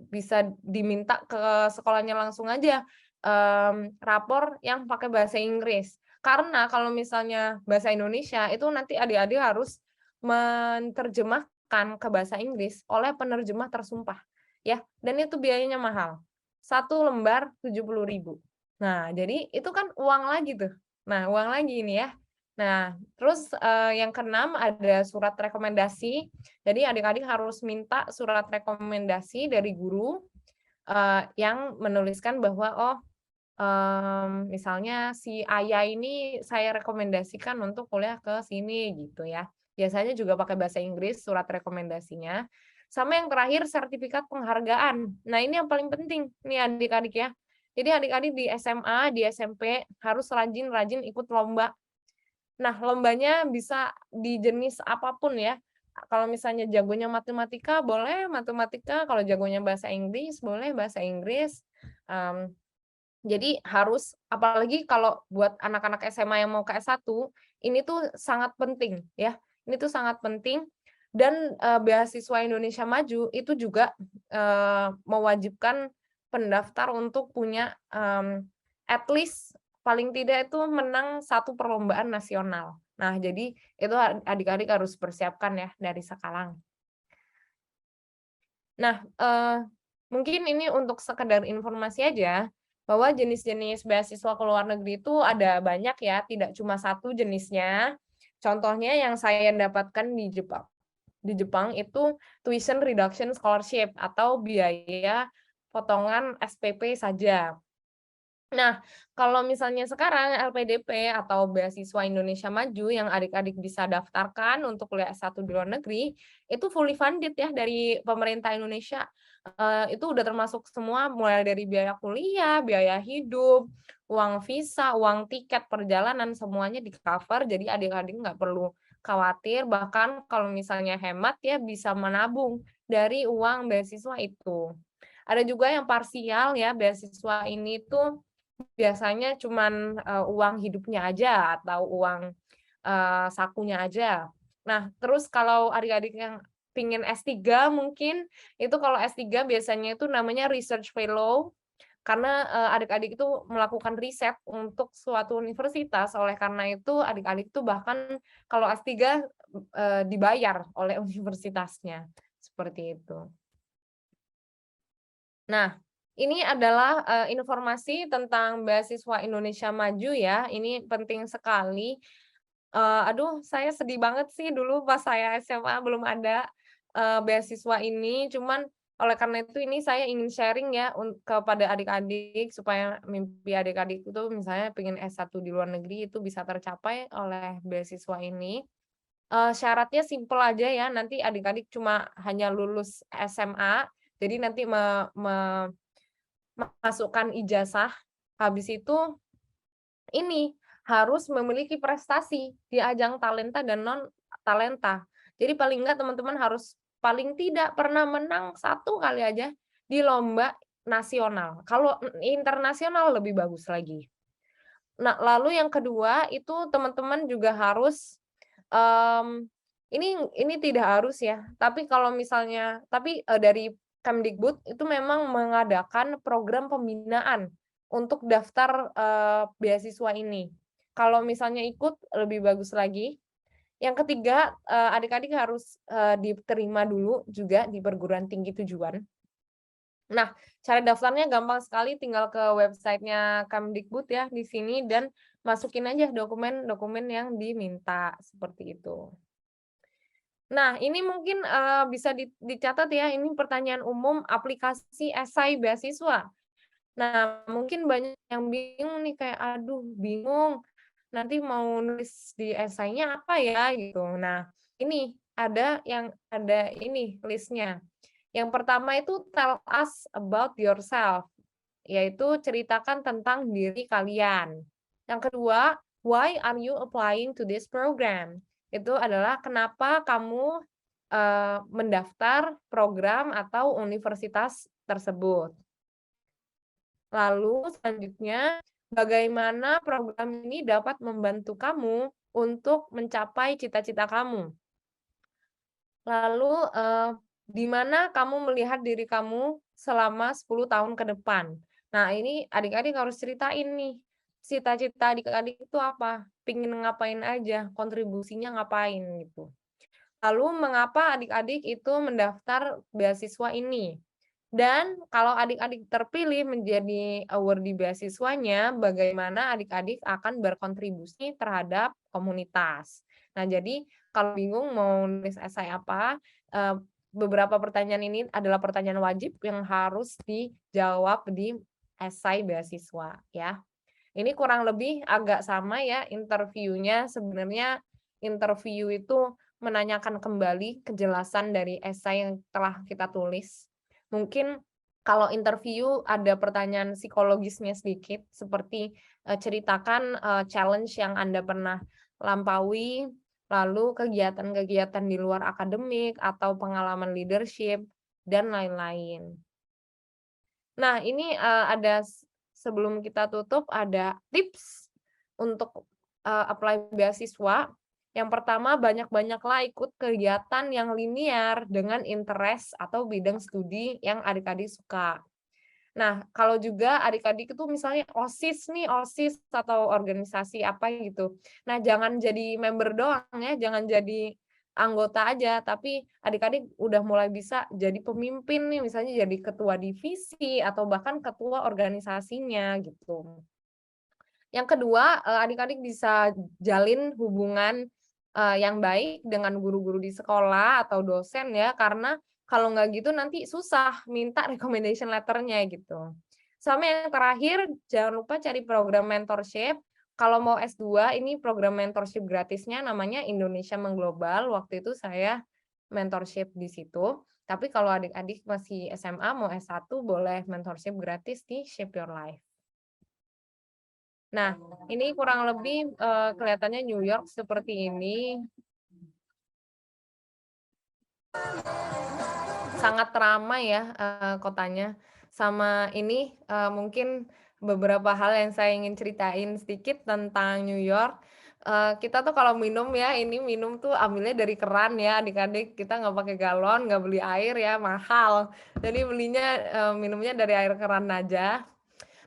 Speaker 5: bisa diminta ke sekolahnya langsung aja, rapor yang pakai bahasa Inggris. Karena kalau misalnya bahasa Indonesia, itu nanti adik-adik harus menerjemahkan ke bahasa Inggris oleh penerjemah tersumpah, ya, dan itu biayanya mahal. 1 lembar 70.000. Nah, jadi itu kan uang lagi tuh. Nah, uang lagi ini ya. Nah, terus, yang keenam ada surat rekomendasi. Jadi adik-adik harus minta surat rekomendasi dari guru, yang menuliskan bahwa, oh, misalnya si Ayah ini saya rekomendasikan untuk kuliah ke sini gitu ya. Biasanya juga pakai bahasa Inggris surat rekomendasinya. Sama yang terakhir sertifikat penghargaan. Nah, ini yang paling penting nih adik-adik ya. Jadi adik-adik di SMA, di SMP harus rajin-rajin ikut lomba. Nah, lombanya bisa di jenis apapun ya. Kalau misalnya jagonya matematika, boleh matematika, kalau jagonya bahasa Inggris, boleh bahasa Inggris. Jadi harus, apalagi kalau buat anak-anak SMA yang mau ke S1, ini tuh sangat penting ya. Ini tuh sangat penting dan, beasiswa Indonesia Maju itu juga, mewajibkan pendaftar untuk punya, at least paling tidak itu menang 1 perlombaan nasional. Nah, jadi itu adik-adik harus persiapkan ya dari sekarang. Nah, Mungkin ini untuk sekedar informasi aja, bahwa jenis-jenis beasiswa ke luar negeri itu ada banyak ya, tidak cuma satu jenisnya. Contohnya yang saya dapatkan di Jepang. Di Jepang itu tuition reduction scholarship atau biaya potongan SPP saja. Nah, kalau misalnya sekarang LPDP atau Beasiswa Indonesia Maju yang adik-adik bisa daftarkan untuk kuliah S1 di luar negeri, itu fully funded ya dari pemerintah Indonesia. Itu udah termasuk semua mulai dari biaya kuliah, biaya hidup, uang visa, uang tiket perjalanan, semuanya di-cover, jadi adik-adik nggak perlu khawatir, bahkan kalau misalnya hemat ya bisa menabung dari uang beasiswa itu. Ada juga yang parsial ya, beasiswa ini tuh biasanya cuman, uang hidupnya aja atau uang, sakunya aja. Nah, terus kalau adik-adik yang pingin S3 mungkin, itu kalau S3 biasanya itu namanya research fellow, karena, adik-adik itu melakukan riset untuk suatu universitas, oleh karena itu adik-adik itu bahkan kalau S3, dibayar oleh universitasnya, seperti itu. Nah, ini adalah, informasi tentang beasiswa Indonesia Maju ya, ini penting sekali. Aduh saya sedih banget sih dulu pas saya SMA belum ada, beasiswa ini, cuman oleh karena itu ini saya ingin sharing ya kepada adik-adik supaya mimpi adik-adik itu misalnya pengen S1 di luar negeri itu bisa tercapai oleh beasiswa ini. Syaratnya simpel aja ya, nanti adik-adik cuma hanya lulus SMA, jadi nanti masukkan ijazah, habis itu ini, harus memiliki prestasi di ajang talenta dan non talenta. Jadi paling enggak teman-teman harus paling tidak pernah menang 1 kali aja di lomba nasional, kalau internasional lebih bagus lagi. Nah, lalu yang kedua itu teman-teman juga harus, mmm, ini tidak harus ya, tapi kalau misalnya dari Kemdikbud itu memang mengadakan program pembinaan untuk daftar, beasiswa ini. Kalau misalnya ikut lebih bagus lagi. Yang ketiga, adik-adik harus, diterima dulu juga di perguruan tinggi tujuan. Nah, cara daftarnya gampang sekali, tinggal ke websitenya Kemdikbud ya di sini dan masukin aja dokumen-dokumen yang diminta, seperti itu. Nah, ini mungkin, bisa dicatat ya, ini pertanyaan umum aplikasi esai beasiswa. Nah, mungkin banyak yang bingung nih kayak, "Aduh bingung, nanti mau nulis di esainya apa ya?" Gitu. Nah, ini ada ini list-nya. Yang pertama itu tell us about yourself, yaitu ceritakan tentang diri kalian. Yang kedua, why are you applying to this program? Itu adalah kenapa kamu mendaftar program atau universitas tersebut. Lalu selanjutnya, bagaimana program ini dapat membantu kamu untuk mencapai cita-cita kamu? Lalu, di mana kamu melihat diri kamu selama 10 tahun ke depan? Nah, ini adik-adik harus ceritain nih, cita-cita adik-adik itu apa? Pingin ngapain aja, kontribusinya ngapain gitu. Lalu mengapa adik-adik itu mendaftar beasiswa ini? Dan kalau adik-adik terpilih menjadi awardee beasiswanya, bagaimana adik-adik akan berkontribusi terhadap komunitas. Nah, jadi kalau bingung mau nulis esai apa, beberapa pertanyaan ini adalah pertanyaan wajib yang harus dijawab di esai beasiswa ya. Ini kurang lebih agak sama ya interviewnya, sebenarnya interview itu menanyakan kembali kejelasan dari esai yang telah kita tulis. Mungkin kalau interview ada pertanyaan psikologisnya sedikit, seperti, ceritakan, challenge yang Anda pernah lampaui, lalu kegiatan-kegiatan di luar akademik atau pengalaman leadership, dan lain-lain. Nah, ini, ada sebelum kita tutup ada tips untuk, apply beasiswa. Yang pertama, banyak-banyaklah ikut kegiatan yang linear dengan interest atau bidang studi yang adik-adik suka. Nah, kalau juga adik-adik itu misalnya OSIS nih, OSIS atau organisasi apa gitu. Nah, jangan jadi member doang ya, jangan jadi anggota aja, tapi adik-adik udah mulai bisa jadi pemimpin nih, misalnya jadi ketua divisi atau bahkan ketua organisasinya gitu. Yang kedua, adik-adik bisa jalin hubungan, yang baik dengan guru-guru di sekolah atau dosen ya, karena kalau nggak gitu nanti susah minta recommendation letter-nya gitu. Sama yang terakhir, jangan lupa cari program mentorship. Kalau mau S2 ini program mentorship gratisnya namanya Indonesia Mengglobal, waktu itu saya mentorship di situ. Tapi kalau adik-adik masih SMA mau S1 boleh mentorship gratis di Shape Your Life. Nah, ini kurang lebih, kelihatannya New York seperti ini. Sangat ramai ya, kotanya. Sama ini, mungkin beberapa hal yang saya ingin ceritain sedikit tentang New York. Kita tuh kalau minum ya, ini minum tuh ambilnya dari keran ya adik-adik, kita nggak pakai galon, nggak beli air ya, mahal. Jadi belinya, minumnya dari air keran aja.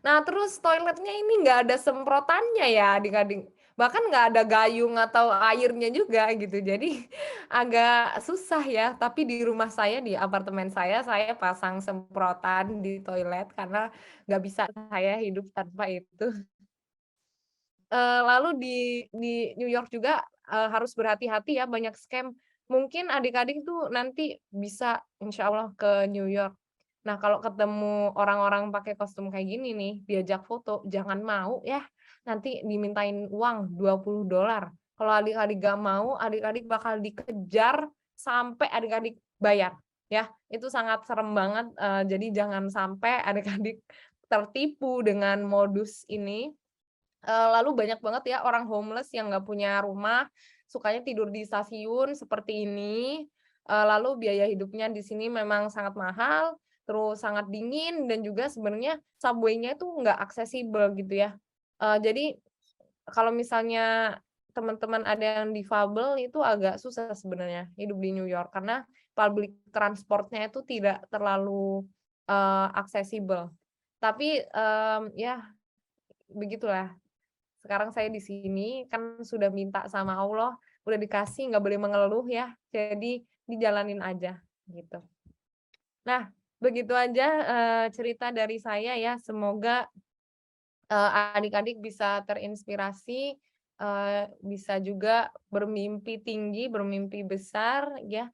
Speaker 5: Nah, terus toiletnya ini nggak ada semprotannya ya adik-adik, bahkan nggak ada gayung atau airnya juga gitu. Jadi agak susah ya, tapi di rumah saya, di apartemen saya pasang semprotan di toilet karena nggak bisa saya hidup tanpa itu. Lalu di New York juga, harus berhati-hati ya, banyak scam. Mungkin adik-adik tuh nanti bisa insya Allah ke New York. Nah, kalau ketemu orang-orang pakai kostum kayak gini nih, diajak foto, jangan mau ya, nanti dimintain uang $20. Kalau adik-adik gak mau, adik-adik bakal dikejar sampai adik-adik bayar, ya. Itu sangat serem banget, jadi jangan sampai adik-adik tertipu dengan modus ini. Lalu banyak banget ya orang homeless yang nggak punya rumah, sukanya tidur di stasiun seperti ini, lalu biaya hidupnya di sini memang sangat mahal, terus sangat dingin dan juga sebenarnya subway-nya itu nggak aksesibel gitu ya. Jadi kalau misalnya teman-teman ada yang difabel itu agak susah sebenarnya hidup di New York karena public transportnya itu tidak terlalu, aksesibel. Tapi, ya begitulah. Sekarang saya di sini, kan sudah minta sama Allah, udah dikasih, nggak boleh mengeluh ya, jadi dijalanin aja, gitu. Nah, begitu aja, cerita dari saya ya, semoga, adik-adik bisa terinspirasi, bisa juga bermimpi tinggi, bermimpi besar ya.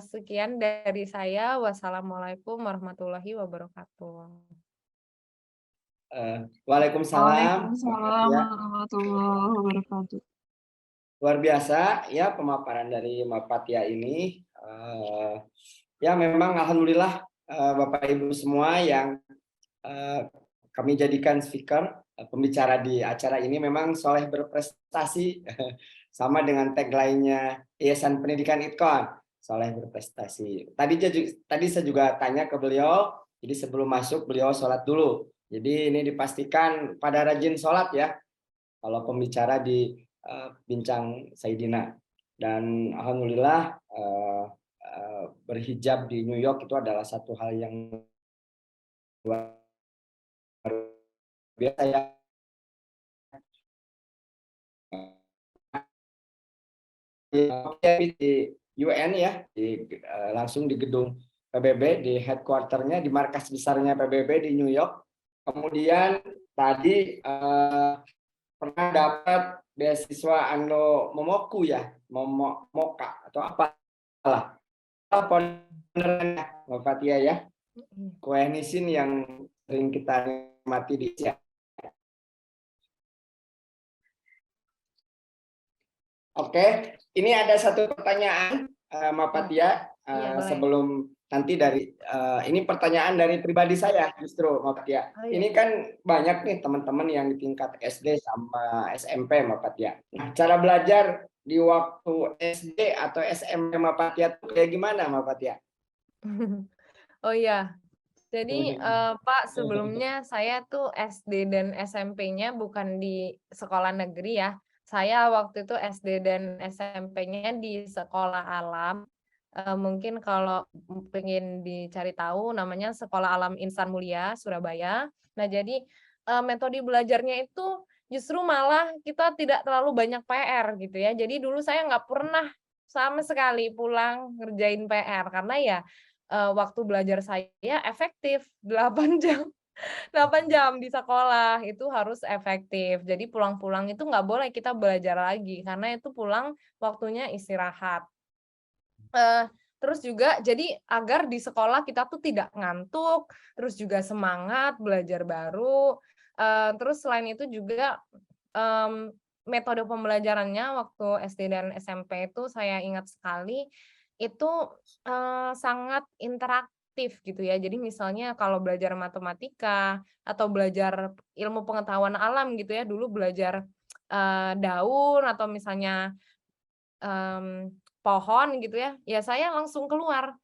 Speaker 5: Sekian dari saya, wassalamualaikum warahmatullahi wabarakatuh.
Speaker 4: Waalaikumsalam,
Speaker 3: Waalaikumsalam
Speaker 4: ya.
Speaker 3: warahmatullahi wabarakatuh.
Speaker 4: Luar biasa ya pemaparan dari Mbak Fatia ini. Ya memang alhamdulillah Bapak Ibu semua yang kami jadikan speaker, pembicara di acara ini memang soleh berprestasi sama dengan tagline-nya Yayasan Pendidikan ITKON, soleh berprestasi. Tadi saya juga tanya ke beliau, jadi sebelum masuk beliau sholat dulu. Jadi ini dipastikan pada rajin sholat ya, kalau pembicara di Bincang Saidina. Dan alhamdulillah berhijab di New York itu adalah satu hal yang luar biasa ya. Di UN ya, langsung di gedung PBB, di headquarternya, di markas besarnya PBB di New York. Kemudian tadi pernah dapat beasiswa Anglo Momoku ya, Moka atau apalah. Apa Mbak Fatia ya, kue nisin yang sering kita nikmati di Asia. Oke, ini ada satu pertanyaan Mbak Fatia, sebelum nanti dari ini pertanyaan dari pribadi saya justru Mbak Fatia.
Speaker 5: Oh, iya.
Speaker 4: Ini kan banyak nih teman-teman yang di tingkat SD sama SMP Mbak Fatia. Nah, cara belajar di waktu SD atau SMP Mbak Fatia itu kayak gimana Mbak Fatia?
Speaker 5: Oh iya, jadi Pak sebelumnya saya tuh SD dan SMP-nya bukan di sekolah negeri ya. Saya waktu itu SD dan SMP-nya di sekolah alam. Mungkin kalau pengen dicari tahu namanya Sekolah Alam Insan Mulia Surabaya. Nah jadi metode belajarnya itu justru malah kita tidak terlalu banyak PR gitu ya. Jadi dulu saya nggak pernah sama sekali pulang ngerjain PR karena ya waktu belajar saya efektif 8 jam. 8 jam di sekolah itu harus efektif. Jadi pulang-pulang itu nggak boleh kita belajar lagi karena itu pulang waktunya istirahat. Terus juga jadi agar di sekolah kita tuh tidak ngantuk, terus juga semangat belajar baru. Terus selain itu juga metode pembelajarannya waktu SD dan SMP itu saya ingat sekali itu sangat interaktif gitu ya. Jadi misalnya kalau belajar matematika atau belajar ilmu pengetahuan alam gitu ya, dulu belajar daun atau misalnya pohon gitu ya, ya saya langsung keluar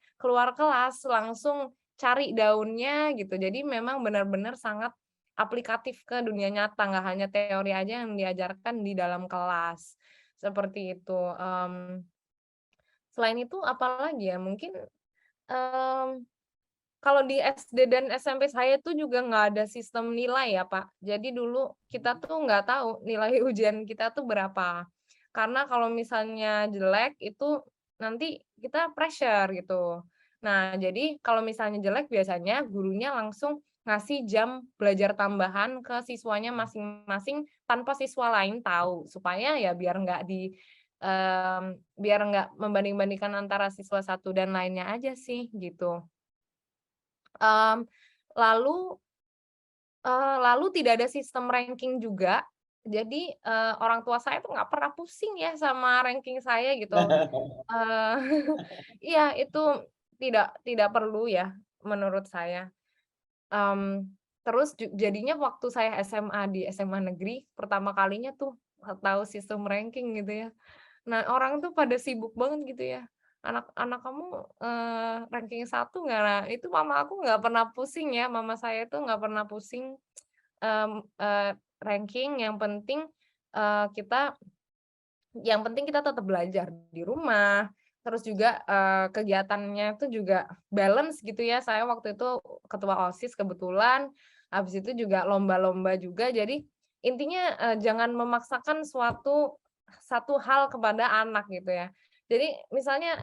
Speaker 5: kelas, langsung cari daunnya gitu. Jadi memang benar-benar sangat aplikatif ke dunia nyata, nggak hanya teori aja yang diajarkan di dalam kelas, seperti itu. Selain itu apalagi ya, mungkin, kalau di SD dan SMP saya itu juga nggak ada sistem nilai ya, Pak. Jadi dulu kita tuh nggak tahu nilai ujian kita tuh berapa. Karena kalau misalnya jelek itu nanti kita pressure gitu. Nah, jadi kalau misalnya jelek biasanya gurunya langsung ngasih jam belajar tambahan ke siswanya masing-masing tanpa siswa lain tahu, supaya ya biar nggak membanding-bandingkan antara siswa satu dan lainnya aja sih, gitu. Mmm, lalu lalu tidak ada sistem ranking juga. Jadi, orang tua saya tuh nggak pernah pusing ya sama ranking saya gitu. Eee, iya itu tidak perlu ya menurut saya. Terus jadinya waktu saya SMA di SMA negeri, pertama kalinya tuh tahu sistem ranking gitu ya. Nah, orang tuh pada sibuk banget gitu ya, "Anak anak kamu, ranking 1 nggak?" Nah, itu mama aku nggak pernah pusing ya, mama saya itu nggak pernah pusing, ranking, kita yang penting kita tetap belajar di rumah, terus juga, kegiatannya itu juga balance gitu ya. Saya waktu itu ketua OSIS kebetulan, habis itu juga lomba-lomba juga. Jadi intinya, jangan memaksakan satu hal kepada anak gitu ya. Jadi misalnya,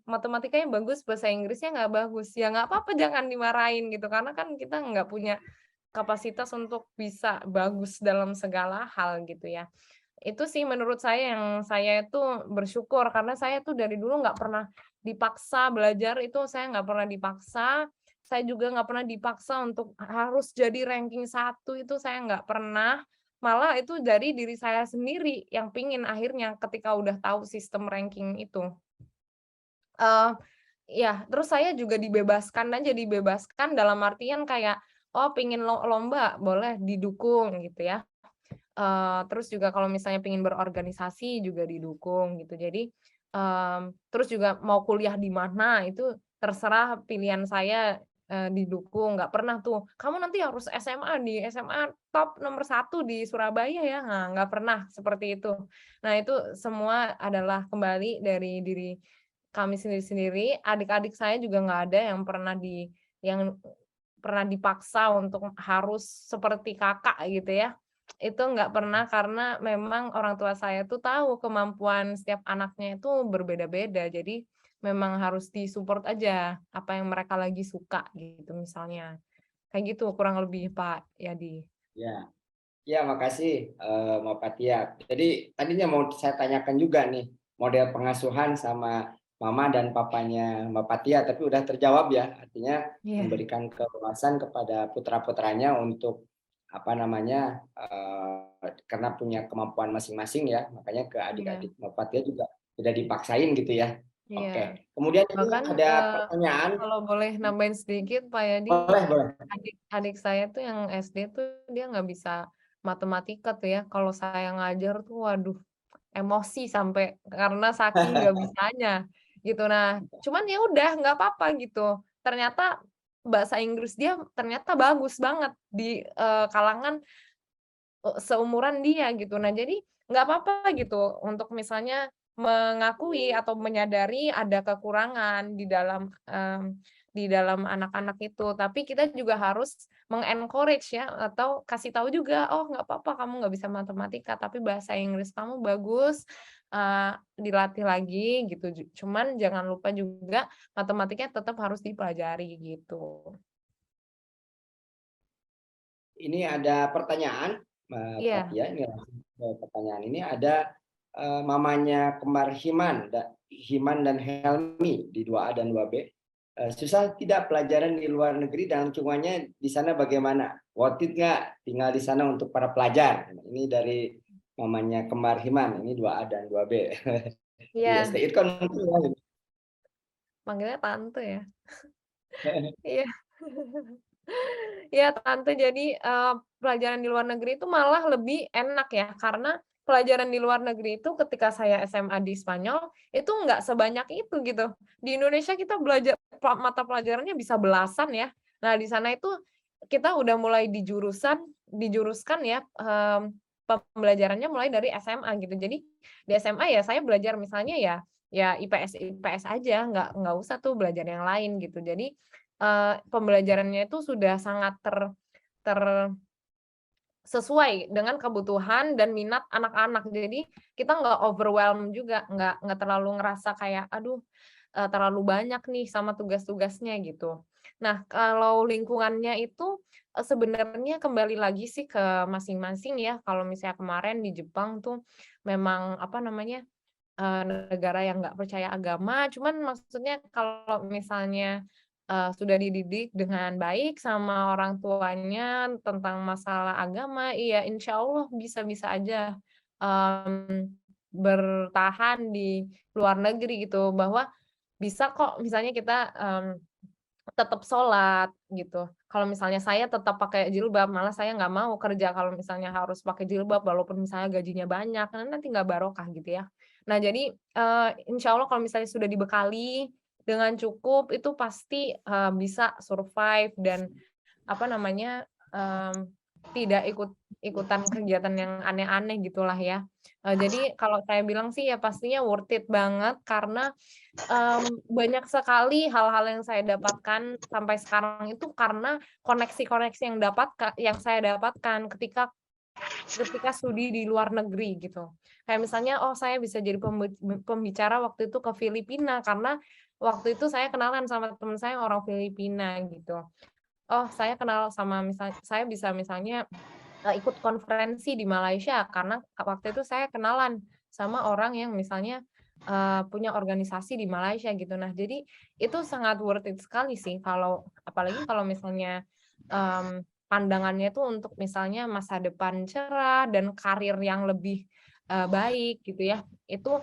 Speaker 5: matematikanya bagus, bahasa Inggrisnya nggak bagus, ya nggak apa-apa jangan dimarahin gitu, karena kan kita nggak punya kapasitas untuk bisa bagus dalam segala hal gitu ya. Itu sih menurut saya yang saya itu bersyukur karena saya tuh dari dulu nggak pernah dipaksa belajar itu saya nggak pernah dipaksa, saya juga nggak pernah dipaksa untuk harus jadi ranking 1 itu saya nggak pernah, malah itu dari diri saya sendiri yang pingin akhirnya ketika udah tahu sistem ranking itu. Eee, iya, terus saya juga dibebaskan dalam artian kayak, oh pengen lomba boleh didukung gitu ya. Terus juga kalau misalnya pengen berorganisasi juga didukung gitu. Jadi, terus juga mau kuliah di mana itu terserah pilihan saya, didukung. Nggak pernah tuh, "Kamu nanti harus SMA di SMA top nomor 1 di Surabaya ya." Nah, nggak pernah seperti itu. Nah, itu semua adalah kembali dari diri kami sendiri-sendiri. Adik-adik saya juga nggak ada yang pernah dipaksa untuk harus seperti Kakak gitu ya. Itu nggak pernah karena memang orang tua saya tuh tahu kemampuan setiap anaknya itu berbeda-beda. Jadi memang harus di-support aja apa yang mereka lagi suka gitu misalnya. Kayak gitu kurang lebih Pak Yadi.
Speaker 4: Ya, ya makasih Mbak Fatia. Jadi tadinya mau saya tanyakan juga nih model pengasuhan sama mama dan papanya Mbak Fatia, tapi udah terjawab ya. Artinya
Speaker 5: Iya,
Speaker 4: memberikan kebebasan kepada putra-putranya untuk apa namanya karena punya kemampuan masing-masing ya, makanya ke
Speaker 5: iya,
Speaker 4: adik-adik Mbak Fatia juga tidak dipaksain gitu ya.
Speaker 5: iya.
Speaker 4: Oke. Kemudian ini
Speaker 5: Bahkan,
Speaker 4: ada pertanyaan.
Speaker 5: kalau boleh nambahin sedikit Pak Yadi,
Speaker 4: Boleh, boleh.
Speaker 5: adik saya tuh yang SD tuh dia nggak bisa matematika tuh ya, kalau saya ngajar tuh waduh emosi sampai karena saking nggak bisanya, gitu. Nah, cuman ya udah nggak apa-apa gitu. Ternyata bahasa Inggris dia ternyata bagus banget di, kalangan, seumuran dia gitu. Nah, jadi nggak apa-apa gitu untuk misalnya mengakui atau menyadari ada kekurangan di dalam, di dalam anak-anak itu. Tapi kita juga harus meng-encourage ya, atau kasih tahu juga, "Oh, nggak apa-apa kamu nggak bisa matematika, tapi bahasa Inggris kamu bagus, dilatih lagi," gitu. Cuman jangan lupa juga matematikanya tetap harus dipelajari, gitu.
Speaker 4: Ini ada pertanyaan,
Speaker 5: Iya.
Speaker 4: Fathia, ini langsung ke pertanyaan ini ada mamanya kembar Himan dan Helmi di 2A dan 2B. Susah tidak pelajaran di luar negeri dan lingkungannya di sana bagaimana? Worth it nggak tinggal di sana untuk para pelajar? Ini dari mamanya kembar Himan, ini 2A dan 2B. Di
Speaker 5: Iya,
Speaker 4: STI kan mungkin ya.
Speaker 5: manggilnya tante ya. Iya. Iya, tante. Jadi, pelajaran di luar negeri itu malah lebih enak ya, karena pelajaran di luar negeri itu ketika saya SMA di Spanyol, itu nggak sebanyak itu gitu. Di Indonesia kita belajar mata pelajarannya bisa belasan ya. Nah, di sana itu kita udah mulai dijuruskan ya, pembelajarannya mulai dari SMA gitu. Jadi di SMA ya saya belajar misalnya ya IPS aja, nggak usah tuh belajar yang lain gitu. Jadi pembelajarannya itu sudah sangat ter sesuai dengan kebutuhan dan minat anak-anak. Jadi kita nggak overwhelm juga, nggak terlalu ngerasa kayak, aduh, terlalu banyak nih sama tugas-tugasnya gitu. Nah, kalau lingkungannya itu, sebenarnya kembali lagi sih ke masing-masing ya. Kalau misalnya kemarin di Jepang tuh memang apa namanya, negara yang nggak percaya agama, cuman maksudnya kalau misalnya, sudah dididik dengan baik sama orang tuanya tentang masalah agama, iya insya Allah bisa-bisa aja, bertahan di luar negeri gitu, bahwa bisa kok misalnya kita, tetap sholat gitu. Kalau misalnya saya tetap pakai jilbab, malah saya nggak mau kerja kalau misalnya harus pakai jilbab walaupun misalnya gajinya banyak, karena nanti nggak barokah gitu ya. Nah jadi, insya Allah kalau misalnya sudah dibekali dengan cukup, itu pasti, bisa survive dan apa namanya, tidak ikutan kegiatan yang aneh-aneh gitulah ya. Jadi kalau saya bilang sih ya pastinya worth it banget karena, banyak sekali hal-hal yang saya dapatkan sampai sekarang itu karena koneksi-koneksi yang saya dapatkan ketika ketika studi di luar negeri gitu. Kayak misalnya, oh saya bisa jadi pembicara waktu itu ke Filipina karena waktu itu saya kenalan sama teman saya yang orang Filipina gitu. Oh saya kenal sama saya bisa misalnya, ikut konferensi di Malaysia karena waktu itu saya kenalan sama orang yang misalnya, punya organisasi di Malaysia gitu. Nah jadi itu sangat worth it sekali sih kalau apalagi kalau misalnya, pandangannya itu untuk misalnya masa depan cerah dan karir yang lebih, baik gitu ya. Itu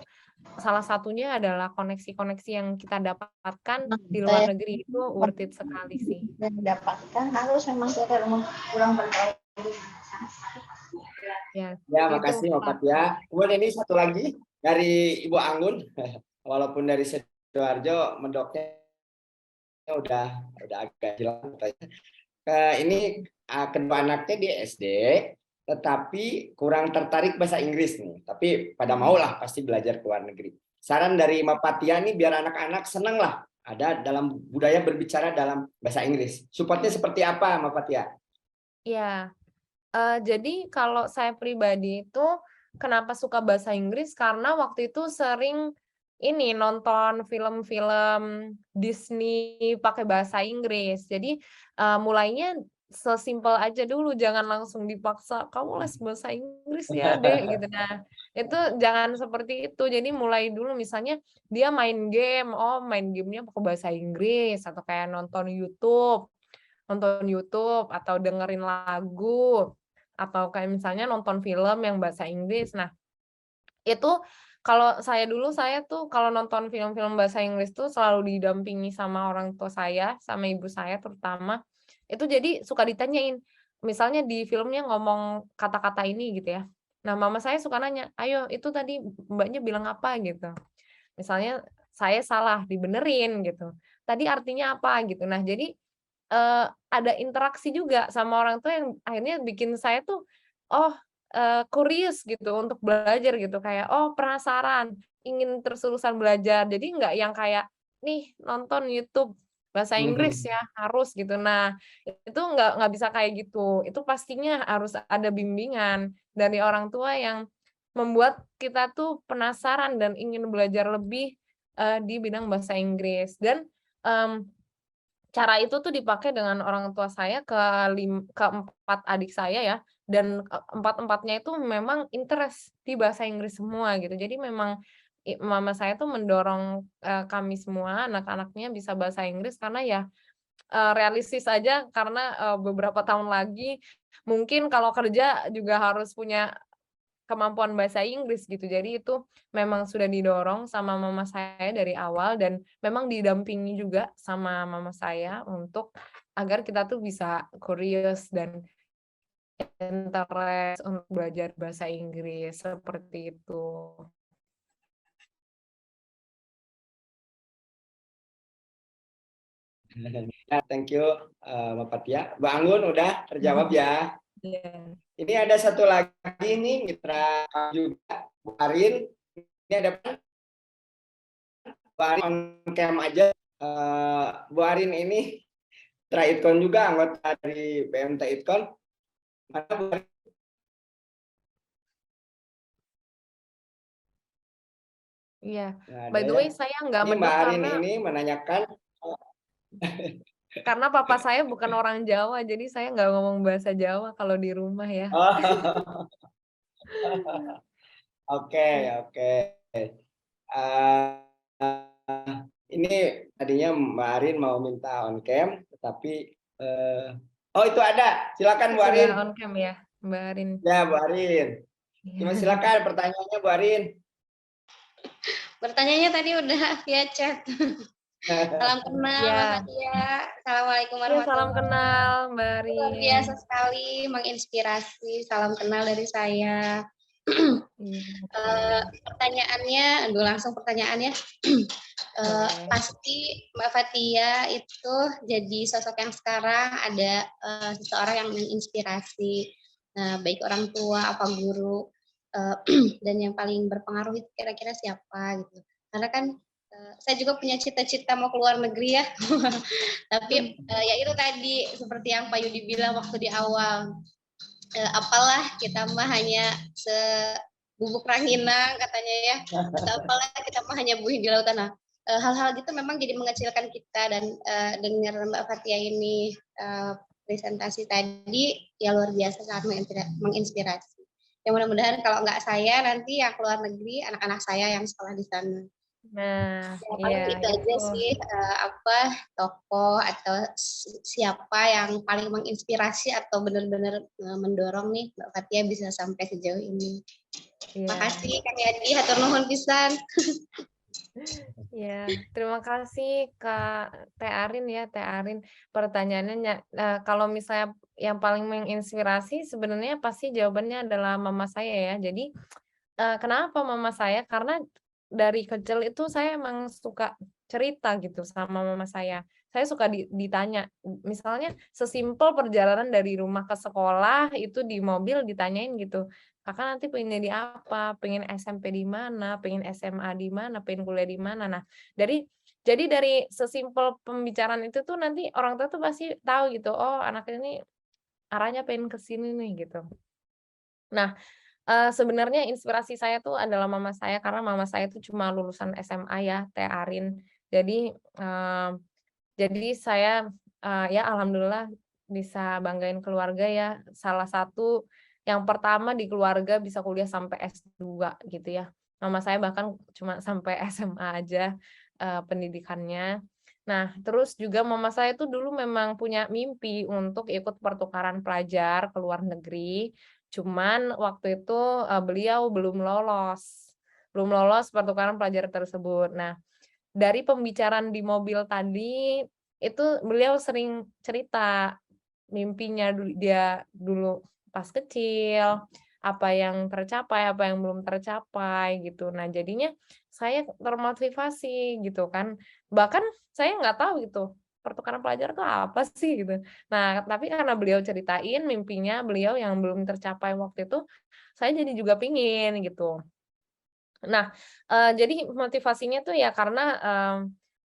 Speaker 5: salah satunya adalah koneksi-koneksi yang kita dapatkan di luar negeri itu worth it sekali sih.
Speaker 6: Dan dapatkan harus memang kita kurang bergaul.
Speaker 5: Ya,
Speaker 4: Ya,
Speaker 5: itu
Speaker 4: makasih Mbak Fathia. Kemudian ini satu lagi dari Ibu Anggun. Walaupun dari Sidoarjo, mendoknya udah agak hilang. Ini kedua anaknya di SD, tetapi kurang tertarik bahasa Inggris nih. Tapi pada maulah pasti belajar ke luar negeri. Saran dari Mbak Fathia nih biar anak-anak seneng lah ada dalam budaya berbicara dalam bahasa Inggris. Supportnya seperti apa Mbak Fathia?
Speaker 5: ya. Jadi kalau saya pribadi itu kenapa suka bahasa Inggris karena waktu itu sering ini nonton film-film Disney pakai bahasa Inggris. Jadi, mulainya sesimpel aja dulu, jangan langsung dipaksa, "Kamu les bahasa Inggris ya, Dek," gitu. Nah, itu jangan seperti itu. Jadi mulai dulu misalnya dia main game, oh main gamenya pakai bahasa Inggris, atau kayak nonton YouTube atau dengerin lagu, atau kayak misalnya nonton film yang bahasa Inggris. Nah, itu kalau saya tuh kalau nonton film-film bahasa Inggris tuh selalu didampingi sama orang tua saya, sama ibu saya terutama. Itu jadi suka ditanyain, misalnya di filmnya ngomong kata-kata ini gitu ya. Nah, mama saya suka nanya, "Ayo, itu tadi Mbaknya bilang apa?" gitu. Misalnya saya salah, dibenerin gitu. "Tadi artinya apa?" gitu. Nah, jadi ada interaksi juga sama orang tua yang akhirnya bikin saya tuh, oh, curious gitu untuk belajar gitu, kayak, oh penasaran, ingin terus-terusan belajar. Jadi nggak yang kayak, nih nonton YouTube bahasa Inggris ya harus gitu. Nah, itu nggak bisa kayak gitu. Itu pastinya harus ada bimbingan dari orang tua yang membuat kita tuh penasaran dan ingin belajar lebih di bidang bahasa Inggris. Dan cara itu tuh dipakai dengan orang tua saya keempat adik saya ya, dan empat-empatnya itu memang interest di bahasa Inggris semua gitu. Jadi memang mama saya tuh mendorong kami semua anak-anaknya bisa bahasa Inggris karena ya realistis aja karena beberapa tahun lagi mungkin kalau kerja juga harus punya kemampuan bahasa Inggris gitu. Jadi itu memang sudah didorong sama mama saya dari awal dan memang didampingi juga sama mama saya untuk agar kita tuh bisa curious dan interest untuk belajar bahasa Inggris seperti itu.
Speaker 4: Thank you Bapak Tia. Mbak Anggun udah terjawab ya.
Speaker 5: Iya.
Speaker 4: Ini ada satu lagi nih mitra juga Bu Arin. Ini ada Bu Arin on cam aja. Bu Arin ini Tra-Idcon juga, anggota dari BMT Idcon. Mana Bu Arin?
Speaker 5: Iya.
Speaker 4: Nah,
Speaker 5: By the way, saya nggak
Speaker 4: ini Mbak
Speaker 5: medok
Speaker 4: Arin
Speaker 5: karena
Speaker 4: ini menanyakan.
Speaker 5: papa saya bukan orang Jawa, jadi saya nggak ngomong bahasa Jawa kalau di rumah ya.
Speaker 4: Oke. Ini tadinya Mbak Arin mau minta on cam, tetapi oh itu ada. Silakan Bu Arin.
Speaker 5: Sudah on cam ya, Mbak Arin.
Speaker 4: Ya Bu Arin. Cuma silakan pertanyaannya Bu Arin.
Speaker 7: Pertanyaannya tadi udah via chat. Salam kenal
Speaker 5: Ya.
Speaker 7: Mbak Fatia. Assalamualaikum
Speaker 5: Ya, salam
Speaker 7: warahmatullahi
Speaker 5: kenal Mbak Arin.
Speaker 7: Luar biasa sekali, menginspirasi. Salam kenal dari saya. Pertanyaannya, langsung pertanyaannya. Pasti Mbak Fatia itu jadi sosok yang sekarang ada seseorang yang menginspirasi, baik orang tua, apa guru, dan yang paling berpengaruh itu kira-kira siapa gitu. Karena kan saya juga punya cita-cita mau keluar negeri ya, tapi ya itu tadi seperti yang Pak Yudi bilang waktu di awal, apalah kita mah hanya sebubuk ranginang katanya ya, atau apalah kita mah hanya buih di lautan. Nah, hal-hal gitu memang jadi mengecilkan kita, dan dengar Mbak Fatia ini presentasi tadi ya luar biasa, sangat menginspirasi. Ya mudah-mudahan kalau nggak saya nanti yang keluar negeri anak-anak saya yang sekolah di sana.
Speaker 5: Nah,
Speaker 7: Ya, paling
Speaker 5: iya
Speaker 7: itu aja sih, apa tokoh atau siapa yang paling menginspirasi atau benar-benar mendorong nih Mbak Fatia bisa sampai sejauh ini. Terima kasih Kang Yadi, hatur nuhun pisan.
Speaker 5: Ya, terima kasih Kak Teh Arin ya, Teh Arin. Pertanyaannya, kalau misalnya yang paling menginspirasi sebenarnya pasti jawabannya adalah mama saya ya. Jadi kenapa mama saya? Karena dari kecil itu saya emang suka cerita gitu sama mama saya. Saya suka ditanya, misalnya sesimpel perjalanan dari rumah ke sekolah itu di mobil ditanyain gitu, kakak nanti pengen jadi apa, pengen SMP di mana, pengen SMA di mana, pengen kuliah di mana. Nah, jadi dari sesimpel pembicaraan itu tuh nanti orang tua tuh pasti tahu gitu, oh anak ini arahnya pengen ke sini nih gitu. Nah, sebenarnya inspirasi saya tuh adalah mama saya, karena mama saya tuh cuma lulusan SMA ya, Teh Arin. Jadi saya, ya alhamdulillah bisa banggain keluarga ya, salah satu yang pertama di keluarga bisa kuliah sampai S2 gitu ya. Mama saya bahkan cuma sampai SMA aja, pendidikannya. Nah, terus juga mama saya tuh dulu memang punya mimpi untuk ikut pertukaran pelajar ke luar negeri. Cuman waktu itu, beliau belum lolos pertukaran pelajar tersebut. Nah, dari pembicaraan di mobil tadi, itu beliau sering cerita mimpinya dia dulu pas kecil, apa yang tercapai, apa yang belum tercapai gitu. Nah, jadinya saya termotivasi gitu kan. Bahkan saya nggak tahu gitu, pertukaran pelajar itu apa sih gitu. Nah, tapi karena beliau ceritain mimpinya beliau yang belum tercapai waktu itu, saya jadi juga pingin gitu. Nah, jadi motivasinya tuh ya karena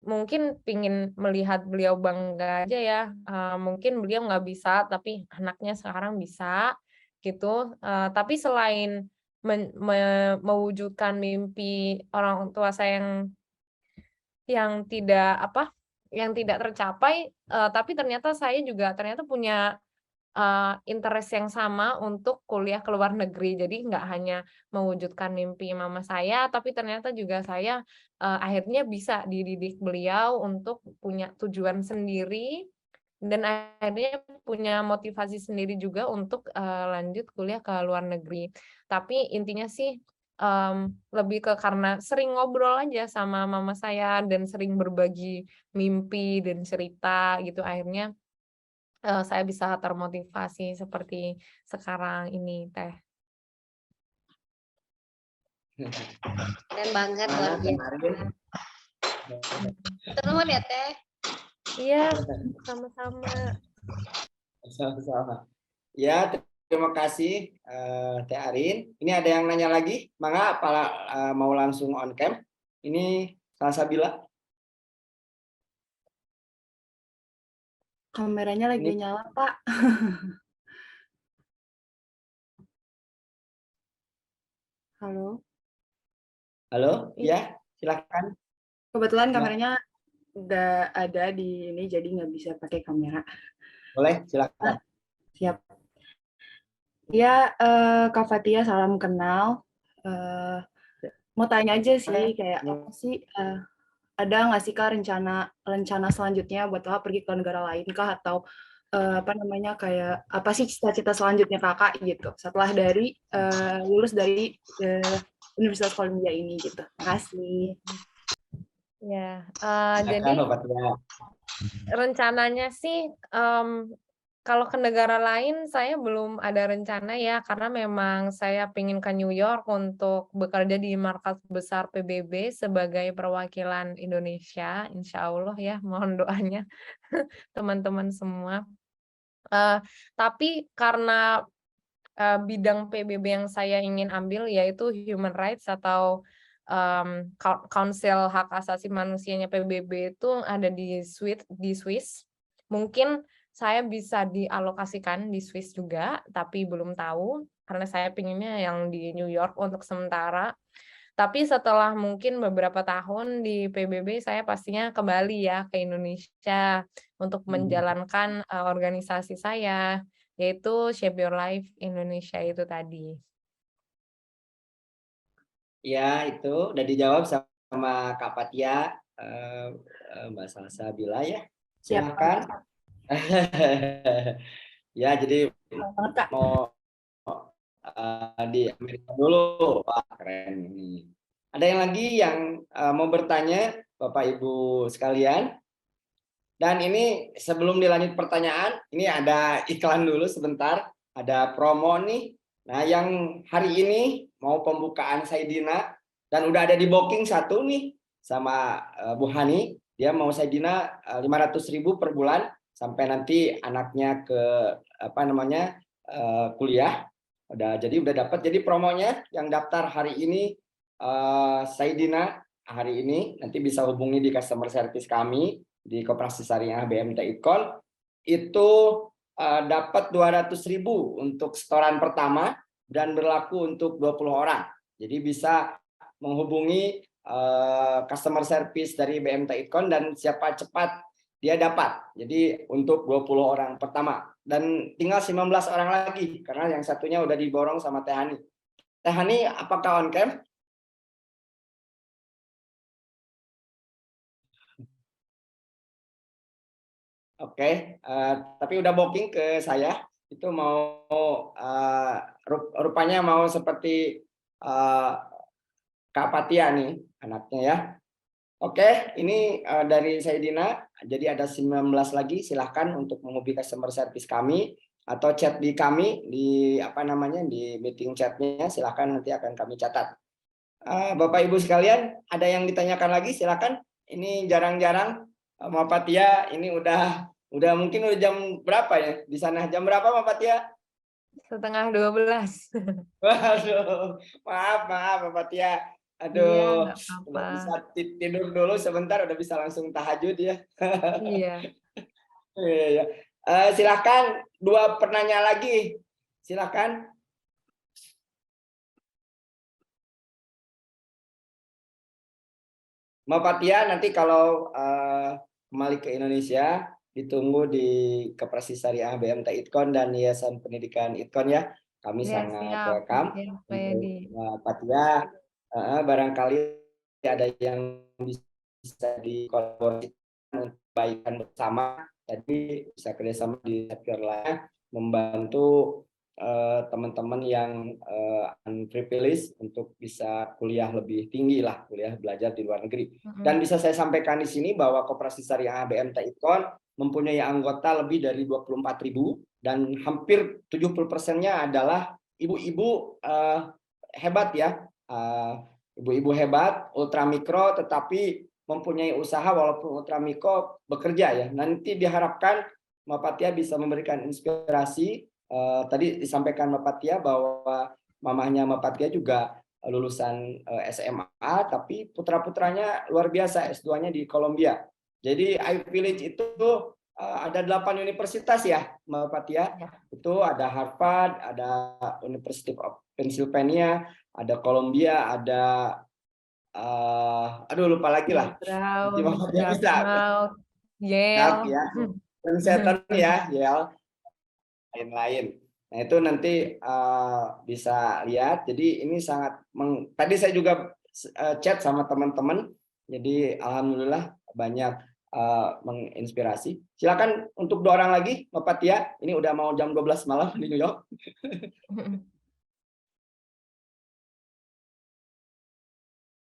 Speaker 5: mungkin pingin melihat beliau bangga aja ya. Mungkin beliau nggak bisa, tapi anaknya sekarang bisa gitu. Tapi selain mewujudkan mimpi orang tua saya yang tidak tercapai, tapi ternyata saya juga ternyata punya interest yang sama untuk kuliah ke luar negeri. Jadi nggak hanya mewujudkan mimpi mama saya, tapi ternyata juga saya, akhirnya bisa dididik beliau untuk punya tujuan sendiri, dan akhirnya punya motivasi sendiri juga untuk, lanjut kuliah ke luar negeri. Tapi intinya sih, lebih ke karena sering ngobrol aja sama mama saya dan sering berbagi mimpi dan cerita gitu, akhirnya saya bisa termotivasi seperti sekarang ini, Teh.
Speaker 7: Keren banget, luar
Speaker 4: Mana
Speaker 7: biasa.
Speaker 4: kemarin?
Speaker 7: Nuhun ya Teh.
Speaker 5: Iya, sama-sama.
Speaker 4: Sama-sama. Ya, terima kasih Teh Arin. Ini ada yang nanya lagi? Mangga mau langsung on cam? Ini Salsabila.
Speaker 3: Kameranya lagi
Speaker 4: Ini
Speaker 3: nyala, Pak. Halo.
Speaker 4: halo,
Speaker 5: Iya.
Speaker 4: ya silakan.
Speaker 3: Kebetulan
Speaker 4: Nah.
Speaker 3: kameranya nggak ada di ini, jadi nggak bisa pakai kamera.
Speaker 4: Boleh, silakan.
Speaker 3: Siap. Ya, Kak Fatia, salam kenal. Mau tanya aja sih, kayak apa sih, ada nggak sih Kak rencana selanjutnya buat Kakak pergi ke negara lain kah? Atau apa namanya, kayak apa sih cita-cita selanjutnya Kakak gitu, setelah lulus dari Universitas Columbia ini gitu. Makasih.
Speaker 5: Ya,
Speaker 4: Silakan,
Speaker 5: jadi
Speaker 4: Bapak Tia.
Speaker 5: rencananya sih, kalau ke negara lain saya belum ada rencana ya, karena memang saya pengen ke New York untuk bekerja di markas besar PBB sebagai perwakilan Indonesia, insya Allah ya, mohon doanya teman-teman semua. Tapi karena bidang PBB yang saya ingin ambil yaitu human rights atau Council Hak Asasi Manusianya PBB itu ada di Swiss. Mungkin saya bisa dialokasikan di Swiss juga, tapi belum tahu karena saya pinginnya yang di New York untuk sementara. Tapi setelah mungkin beberapa tahun di PBB, saya pastinya kembali ya ke Indonesia untuk menjalankan organisasi saya, yaitu Shape Your Life Indonesia itu tadi.
Speaker 4: Ya, itu udah dijawab sama Kak Fatia, Mbak Salsabila ya.
Speaker 3: Siap,
Speaker 4: Silakan. Ya, jadi
Speaker 3: banget Kak.
Speaker 4: mau di Amerika dulu. Wah, keren ini. Ada yang lagi yang mau bertanya, Bapak Ibu sekalian? Dan ini sebelum dilanjut pertanyaan, ini ada iklan dulu sebentar, ada promo nih. Nah, yang hari ini mau pembukaan Saidina dan udah ada di booking satu nih sama Bu Hani. Dia mau Saidina 500.000 per bulan sampai nanti anaknya ke kuliah. Jadi udah dapat. Jadi promonya yang daftar hari ini Saidina hari ini nanti bisa hubungi di customer service kami di Koperasi Syariah BMT Ikon itu dapat 200.000 untuk setoran pertama dan berlaku untuk 20 orang. Jadi bisa menghubungi customer service dari BMT Ikon dan siapa cepat dia dapat. Jadi untuk 20 orang pertama dan tinggal 19 orang lagi karena yang satunya udah diborong sama Teh Hani. Teh Hani apakah on cam? Oke, tapi udah booking ke saya. Itu mau rupanya mau seperti Kak Fatia nih anaknya ya. Oke, ini dari Saidina. Jadi ada 19 lagi. Silahkan untuk menghubungi customer service kami atau chat di kami di di meeting chatnya. Silahkan nanti akan kami catat. Bapak Ibu sekalian, ada yang ditanyakan lagi? Silahkan. Ini jarang-jarang Mbak Fatia ini udah mungkin udah jam berapa ya di sana? Jam berapa Mbak Fatia?
Speaker 5: 11:30.
Speaker 4: Waduh, maaf Mbak Fatia. Aduh,
Speaker 5: nggak
Speaker 4: udah
Speaker 5: apa-apa.
Speaker 4: bisa tidur dulu sebentar, udah bisa langsung tahajud ya.
Speaker 5: Iya.
Speaker 4: Iya, iya. Silakan 2 penanya lagi. Silakan. Mbak Fatia, nanti kalau kembali ke Indonesia, ditunggu di Koperasi Syariah BMT Itkon dan Yayasan Pendidikan Itkon ya. Kami
Speaker 5: Ya,
Speaker 4: sangat
Speaker 5: siap.
Speaker 4: welcome
Speaker 5: Siap, Pak
Speaker 4: untuk
Speaker 5: Yadi.
Speaker 4: Mbak Fatia. Barangkali ada yang bisa dikolaborasikan untuk kebaikan bersama. Tadi bisa kerjasama di sektor lain, membantu teman-teman yang unprivileged untuk bisa kuliah lebih tinggi lah, kuliah belajar di luar negeri. Dan bisa saya sampaikan di sini bahwa Koperasi Syariah BMT Itkon mempunyai anggota lebih dari 24.000 dan hampir 70%-nya adalah ibu-ibu hebat ya, ibu-ibu hebat, ultramikro, tetapi mempunyai usaha walaupun ultramikro bekerja ya. Nanti diharapkan Mbak Fatia bisa memberikan inspirasi. Tadi disampaikan Mbak Fatia bahwa mamahnya Mbak Fatia juga lulusan SMA, tapi putra-putranya luar biasa, S2-nya di Kolombia. Jadi Ivy Village itu ada 8 universitas ya Mbak Fatia.
Speaker 5: Ya.
Speaker 4: Itu ada Harvard, ada University of Pennsylvania, ada Columbia, ada aduh lupa lagi lah. Nanti Mbak Fatia bisa.
Speaker 5: Yale.
Speaker 4: Ya. Princeton ya, Yale. Lain-lain. Nah itu nanti bisa lihat. Jadi ini sangat tadi saya juga chat sama teman-teman. Jadi alhamdulillah banyak menginspirasi. Silakan untuk 2 orang lagi, Mbak Fatia. Ini udah mau jam 12 malam di New York.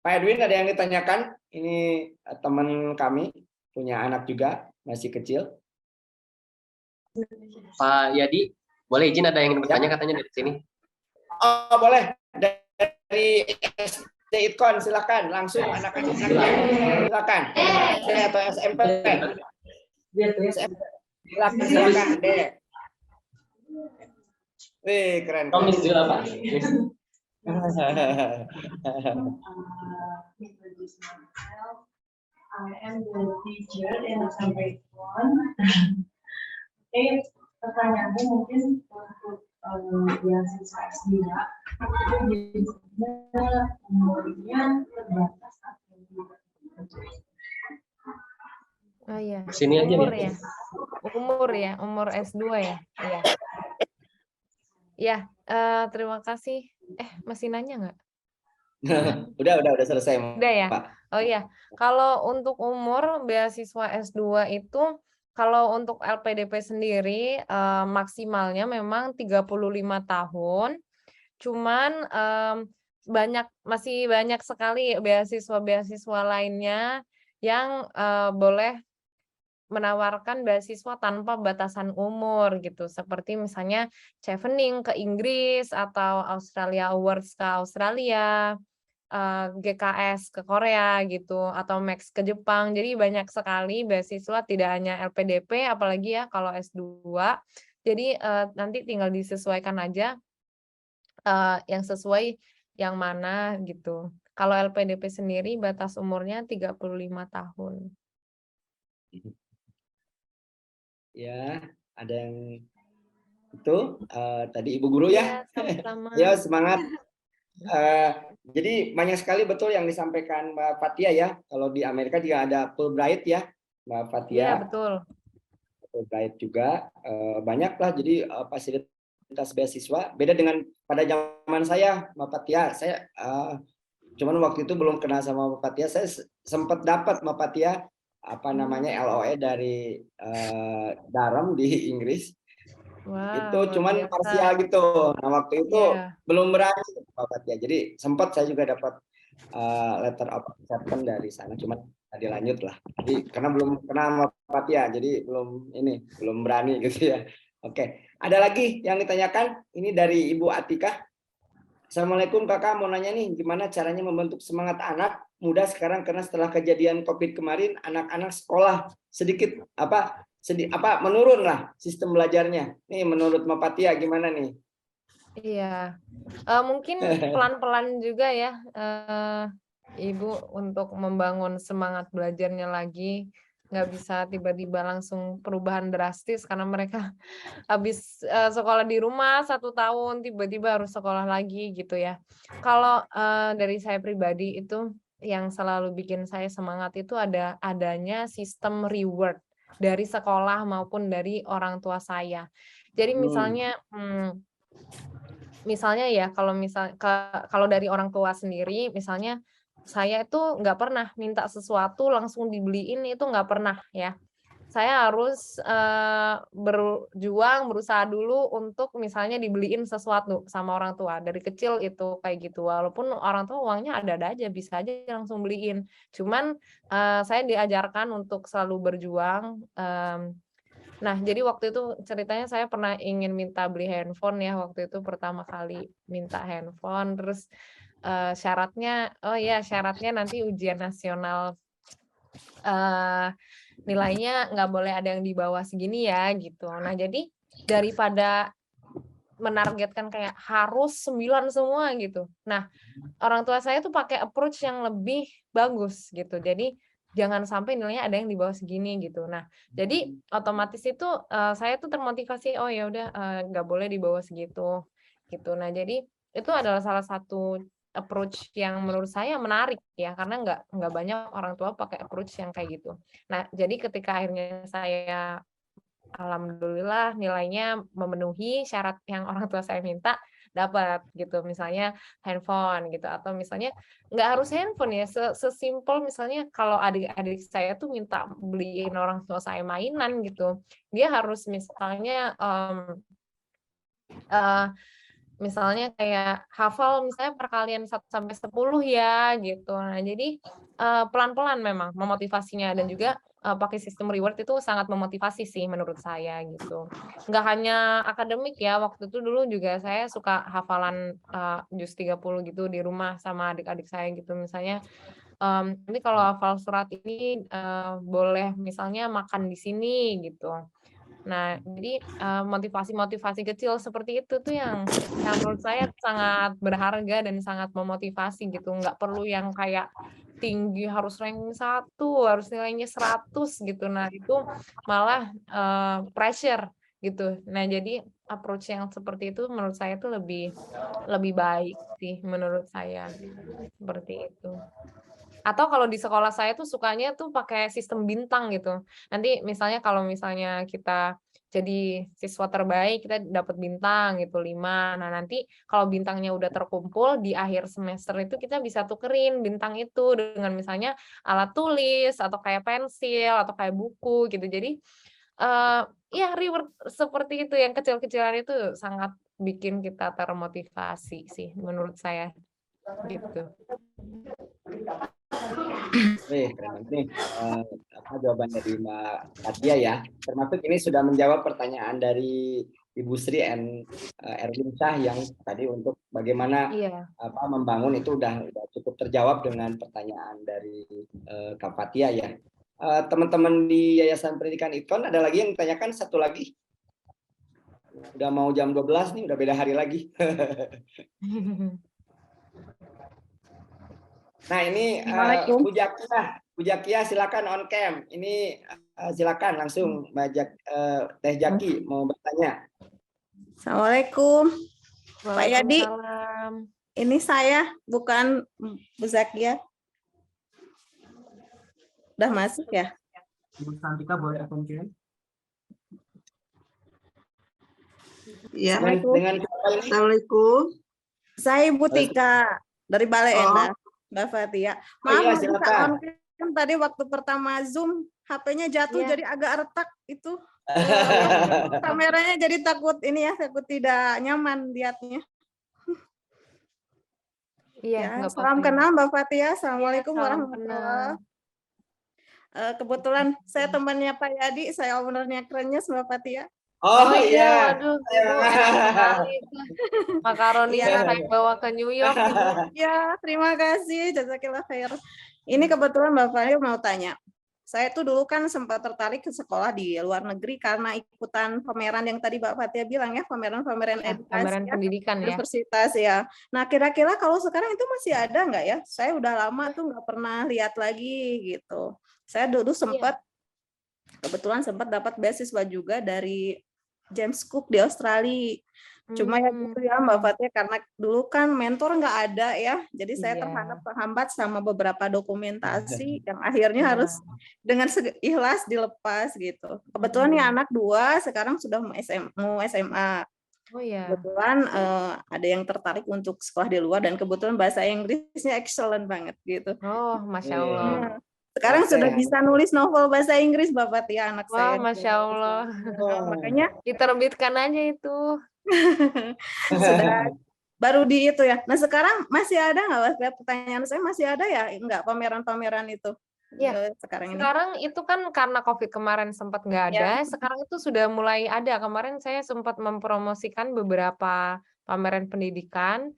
Speaker 4: Pak Edwin ada yang ditanyakan? Ini teman kami punya anak juga masih kecil.
Speaker 8: Pak Yadi, boleh izin ada yang ingin bertanya katanya dari sini?
Speaker 4: Oh boleh, dari SD Itkon silakan langsung anak-anak silakan. SD atau SMP. Silakan Dek. Wih keren.
Speaker 8: Komis juga Pak.
Speaker 9: I am the teacher in grade 1. Pertanyaannya mungkin untuk beasiswa S2 itu biasanya umurnya terbatas atau tidak?
Speaker 5: Oh iya.
Speaker 8: Sini aja
Speaker 5: Umur
Speaker 8: nih.
Speaker 5: ya. Umur ya, umur S2 ya. Iya. Ya, terima kasih. Masih nanya nggak?
Speaker 4: Udah selesai.
Speaker 5: Udah ya?
Speaker 4: Pak.
Speaker 5: Oh iya, kalau untuk umur beasiswa S2 itu, kalau untuk LPDP sendiri maksimalnya memang 35 tahun, cuman masih banyak sekali beasiswa-beasiswa lainnya yang boleh menawarkan beasiswa tanpa batasan umur gitu, seperti misalnya Chevening ke Inggris atau Australia Awards ke Australia. GKS ke Korea gitu atau Max ke Jepang. Jadi banyak sekali beasiswa tidak hanya LPDP apalagi ya kalau S2. Jadi nanti tinggal disesuaikan aja yang sesuai yang mana gitu. Kalau LPDP sendiri batas umurnya 35 tahun.
Speaker 4: Ya, ada yang itu tadi Ibu Guru ya.
Speaker 5: Sama-sama.
Speaker 4: Ya, semangat. Jadi banyak sekali betul yang disampaikan Mbak Fatia ya. Kalau di Amerika juga ada Fulbright ya, Mbak Fatia.
Speaker 5: Iya, betul.
Speaker 4: Fulbright juga banyak lah. Jadi fasilitas beasiswa beda dengan pada zaman saya, Mbak Fatia. Saya cuman waktu itu belum kenal sama Mbak Fatia. Saya sempat dapat Mbak Fatia LOE dari Durham di Inggris.
Speaker 5: Wow,
Speaker 4: Itu cuman parsial gitu. Nah waktu itu belum berani Mbak Fatia. Jadi sempat saya juga dapat letter of acceptance dari sana, cuman tadi lanjut lah. Jadi karena belum kenal Mbak Fatia, jadi belum berani gitu ya. Oke, ada lagi yang ditanyakan? Ini dari Ibu Atika. Assalamualaikum Kakak, mau nanya nih, gimana caranya membentuk semangat anak muda sekarang karena setelah kejadian COVID kemarin anak-anak sekolah sedikit menurun lah sistem belajarnya. Nih menurut Mbak Fatia gimana nih?
Speaker 5: Iya. Mungkin pelan-pelan juga ya, Ibu untuk membangun semangat belajarnya lagi. Nggak bisa tiba-tiba langsung perubahan drastis karena mereka habis, sekolah di rumah 1 tahun, tiba-tiba harus sekolah lagi gitu ya. Kalau, dari saya pribadi itu yang selalu bikin saya semangat itu adanya sistem reward dari sekolah maupun dari orang tua saya. Jadi misalnya ya kalau dari orang tua sendiri misalnya, saya itu nggak pernah minta sesuatu langsung dibeliin itu nggak pernah ya. Saya harus, berjuang, berusaha dulu untuk misalnya dibeliin sesuatu sama orang tua, dari kecil itu kayak gitu. Walaupun orang tua uangnya ada-ada aja, bisa aja langsung beliin. Cuman, saya diajarkan untuk selalu berjuang, nah jadi waktu itu ceritanya saya pernah ingin minta beli handphone ya, waktu itu pertama kali minta handphone, terus, syaratnya nanti ujian nasional, eee nilainya nggak boleh ada yang di bawah segini ya, gitu. Nah, jadi daripada menargetkan kayak harus 9 semua gitu. Nah, orang tua saya tuh pakai approach yang lebih bagus gitu. Jadi jangan sampai nilainya ada yang di bawah segini gitu. Nah, jadi otomatis itu, saya tuh termotivasi, oh ya udah, nggak boleh di bawah segitu, gitu. Nah, jadi itu adalah salah satu approach yang menurut saya menarik ya, karena nggak banyak orang tua pakai approach yang kayak gitu. Nah, jadi ketika akhirnya saya alhamdulillah nilainya memenuhi syarat yang orang tua saya minta, dapat gitu. Misalnya handphone gitu atau misalnya nggak harus handphone ya, sesimpel misalnya kalau adik-adik saya tuh minta beliin orang tua saya mainan gitu. Dia harus misalnya, misalnya kayak hafal misalnya perkalian 1 sampai 10 ya gitu. Nah jadi, pelan-pelan memang memotivasinya dan juga, pakai sistem reward itu sangat memotivasi sih menurut saya gitu. Nggak hanya akademik ya, waktu itu dulu juga saya suka hafalan, juz 30 gitu di rumah sama adik-adik saya gitu. Misalnya, nanti kalau hafal surat ini, boleh misalnya makan di sini gitu. Nah, jadi, motivasi-motivasi kecil seperti itu tuh yang menurut saya sangat berharga dan sangat memotivasi gitu, nggak perlu yang kayak tinggi harus ranking 1, harus nilainya 100 gitu. Nah, itu malah, pressure gitu. Nah, jadi approach yang seperti itu menurut saya tuh lebih lebih baik sih menurut saya, seperti itu. Atau kalau di sekolah saya tuh sukanya tuh pakai sistem bintang gitu. Nanti misalnya kalau misalnya kita jadi siswa terbaik, kita dapat bintang gitu 5. Nah, nanti kalau bintangnya udah terkumpul di akhir semester itu kita bisa tukerin bintang itu dengan misalnya alat tulis atau kayak pensil atau kayak buku gitu. Jadi, eee, ya reward seperti itu yang kecil-kecilan itu sangat bikin kita termotivasi sih menurut saya, gitu.
Speaker 4: Keren banget nih jawaban dari Mbak Fathia ya. Termasuk ini sudah menjawab pertanyaan dari Ibu Sri Erwin Syah yang tadi untuk bagaimana membangun itu udah cukup terjawab dengan pertanyaan dari Kak Fathia ya. Teman-teman di Yayasan Pendidikan IKON ada lagi yang ditanyakan satu lagi? Udah mau jam 12 nih, udah beda hari lagi. Nah ini Bu Jakia silakan on cam. Ini silakan langsung Mbak Teh Jaki mau bertanya.
Speaker 10: Assalamualaikum Pak Yadi.
Speaker 5: Waalaikumsalam.
Speaker 10: Ini saya bukan Bu Zakia. Udah masuk ya?
Speaker 1: Bu Santika boleh on cam?
Speaker 10: Ya.
Speaker 4: Assalamualaikum.
Speaker 10: Saya Ibu Tika dari Balai Endah. Mbak Fathia. Maaf, kan tadi waktu pertama Zoom HP-nya jatuh jadi agak retak itu. Kameranya jadi takut tidak nyaman lihatnya.
Speaker 5: Iya,
Speaker 10: salam kenal Mbak Fathia. Assalamualaikum warahmatullahi wabarakatuh. Kebetulan saya temannya Pak Yadi, saya ownernya Krenyes Mbak Fathia.
Speaker 5: Oh iya, waduh, Ibu enak sekali. Makaroni saya bawa ke New York, Ibu.
Speaker 10: Ya, terima kasih. Jazakillah khair. Ini kebetulan Mbak Fathia mau tanya. Saya tuh dulu kan sempat tertarik ke sekolah di luar negeri karena ikutan pameran yang tadi Mbak Fatia bilang ya, pameran-pameran
Speaker 5: Ya,
Speaker 10: edukasi
Speaker 5: pameran
Speaker 10: ya,
Speaker 5: pendidikan ya.
Speaker 10: universitas ya. Nah, kira-kira kalau sekarang itu masih ada nggak ya? Saya udah lama tuh nggak pernah lihat lagi gitu. Saya dulu sempat, kebetulan sempat dapat beasiswa juga dari James Cook di Australia. Cuma ya gitu ya Mbak Fatia, karena dulu kan mentor nggak ada ya, jadi saya terhambat sama beberapa dokumentasi yang akhirnya harus dengan ikhlas dilepas gitu. Kebetulan nih anak 2 sekarang sudah mau SMA.
Speaker 5: Oh ya.
Speaker 10: Kebetulan ada yang tertarik untuk sekolah di luar dan kebetulan bahasa Inggrisnya excellent banget gitu.
Speaker 5: Oh, Masya Allah.
Speaker 10: Sekarang sudah bisa nulis novel bahasa Inggris Mbak Fatia, anak
Speaker 5: Wah,
Speaker 10: saya.
Speaker 5: Masya Allah.
Speaker 10: Makanya
Speaker 5: diterbitkan aja itu.
Speaker 10: Sudah baru di itu ya. Nah sekarang masih ada nggak? Pertanyaan saya masih ada ya? Enggak pameran-pameran itu?
Speaker 5: Ya,
Speaker 10: sekarang
Speaker 5: itu kan karena COVID kemarin sempat nggak ada, sekarang itu sudah mulai ada. Kemarin saya sempat mempromosikan beberapa pameran pendidikan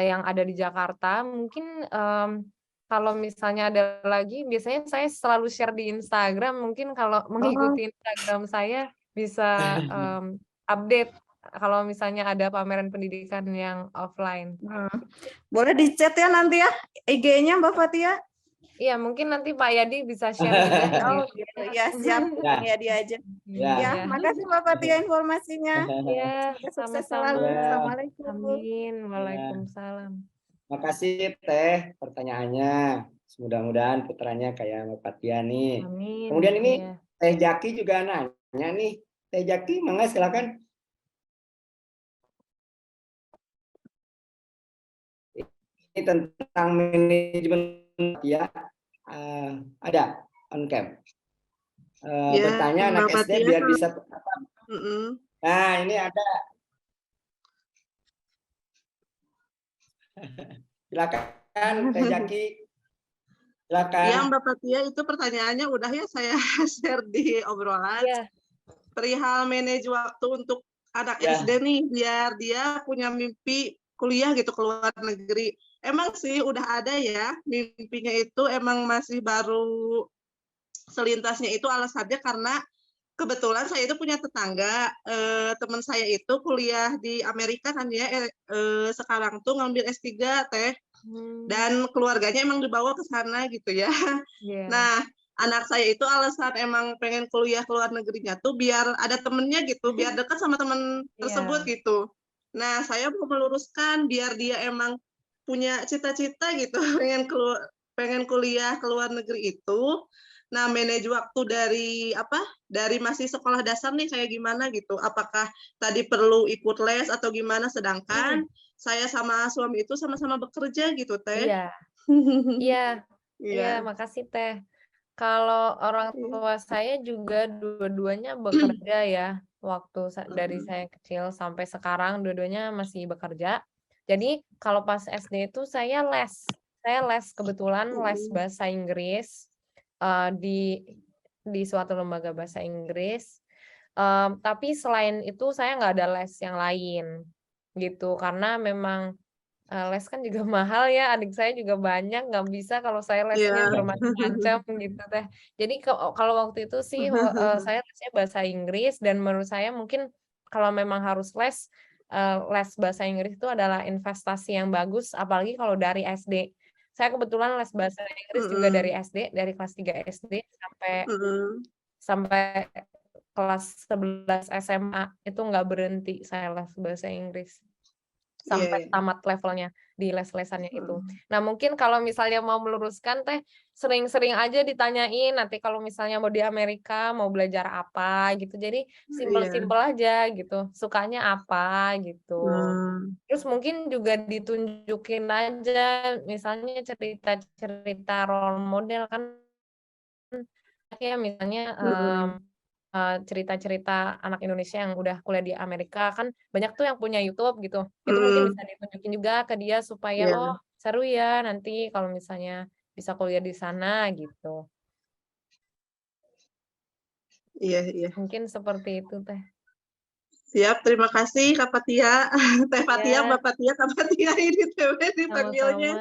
Speaker 5: yang ada di Jakarta. Mungkin kalau misalnya ada lagi, biasanya saya selalu share di Instagram. Mungkin kalau mengikuti Instagram saya bisa update kalau misalnya ada pameran pendidikan yang offline.
Speaker 10: Boleh di chat ya nanti ya IG-nya Mbak Fatia.
Speaker 5: Iya, mungkin nanti Pak Yadi bisa share juga.
Speaker 10: Oh gitu ya, siap. Ya dia aja. Ya, makasih Mbak Fatia informasinya.
Speaker 5: Ya,
Speaker 10: sukses
Speaker 5: sama-sama.
Speaker 10: selalu. Assalamualaikum.
Speaker 5: Amin. Waalaikumsalam.
Speaker 4: Makasih Teh pertanyaannya. Mudah-mudahan putranya kayak Mbak Fatia nih.
Speaker 5: Amin.
Speaker 4: Kemudian ini Teh Jaki juga nanya nih. Teh Jaki, mangga silakan. Ini tentang manajemen ya, ada on cam. Bertanya anak SD biar bisa. Nah ini ada. Silakan Teh Jaki. Silakan.
Speaker 11: Ya Mbak Fatia, itu pertanyaannya udah ya saya share di obrolan. Perihal manage waktu untuk anak SD nih, biar dia punya mimpi kuliah gitu ke luar negeri. Emang sih udah ada ya, mimpinya itu emang masih baru selintasnya itu alasannya karena kebetulan saya itu punya tetangga, teman saya itu kuliah di Amerika kan ya, sekarang tuh ngambil S3 Teh, dan keluarganya emang dibawa ke sana gitu ya. Nah, anak saya itu alasan emang pengen kuliah ke luar negerinya tuh biar ada temennya gitu, biar dekat sama temen tersebut gitu. Nah, saya mau meluruskan biar dia emang punya cita-cita gitu, pengen kuliah ke luar negeri itu. Nah, manage waktu dari masih sekolah dasar nih kayak gimana gitu. Apakah tadi perlu ikut les atau gimana, sedangkan saya sama suami itu sama-sama bekerja gitu, Teh.
Speaker 5: Iya, makasih Teh. Kalau orang tua saya juga dua-duanya bekerja ya, waktu dari saya kecil sampai sekarang dua-duanya masih bekerja. Jadi kalau pas SD itu saya les kebetulan les bahasa Inggris di suatu lembaga bahasa Inggris. Tapi selain itu saya nggak ada les yang lain gitu, karena memang les kan juga mahal ya, adik saya juga banyak, nggak bisa kalau saya lesnya bermacam-macam gitu Teh. Jadi kalau waktu itu sih saya lesnya bahasa Inggris, dan menurut saya mungkin kalau memang harus les bahasa Inggris itu adalah investasi yang bagus, apalagi kalau dari SD. Saya kebetulan les bahasa Inggris juga dari SD, dari kelas 3 SD sampai kelas 11 SMA itu nggak berhenti saya les bahasa Inggris sampai tamat levelnya di les-lesannya itu. Nah, mungkin kalau misalnya mau meluruskan Teh, sering-sering aja ditanyain nanti kalau misalnya mau di Amerika mau belajar apa gitu. Jadi simpel-simpel aja gitu. Sukanya apa gitu. Terus mungkin juga ditunjukin aja misalnya cerita-cerita role model kan ya, misalnya cerita-cerita anak Indonesia yang udah kuliah di Amerika kan banyak tuh yang punya YouTube gitu. Itu mungkin bisa ditunjukin juga ke dia supaya oh seru ya nanti kalau misalnya bisa kuliah di sana gitu.
Speaker 11: Iya.
Speaker 5: Mungkin seperti itu Teh.
Speaker 11: Siap, terima kasih Kak Fatia. Teh Fatia, Mbak Fatia, Kak Fatia ini dipanggilnya.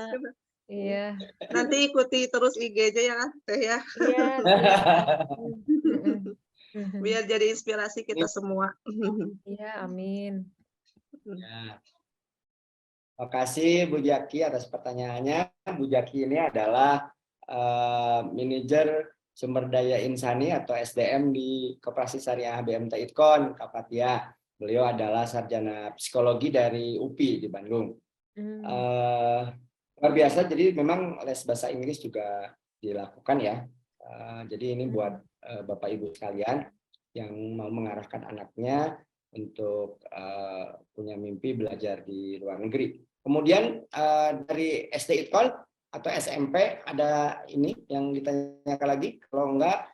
Speaker 5: Iya.
Speaker 11: Nanti ikuti terus IG-nya ya Teh ya.
Speaker 5: Iya.
Speaker 11: Biar jadi inspirasi kita semua.
Speaker 5: Iya, amin.
Speaker 4: Ya. Makasih Bu Jaki atas pertanyaannya. Bu Jaki ini adalah manajer sumber daya insani atau SDM di Koperasi Syariah BMT Idkon Kapatia. Beliau adalah sarjana psikologi dari UPI di Bandung. Luar biasa, jadi memang les bahasa Inggris juga dilakukan ya. Jadi ini buat Bapak Ibu sekalian yang mau mengarahkan anaknya untuk punya mimpi belajar di luar negeri. Kemudian dari SD Idkon atau SMP ada ini yang ditanyakan lagi. Kalau enggak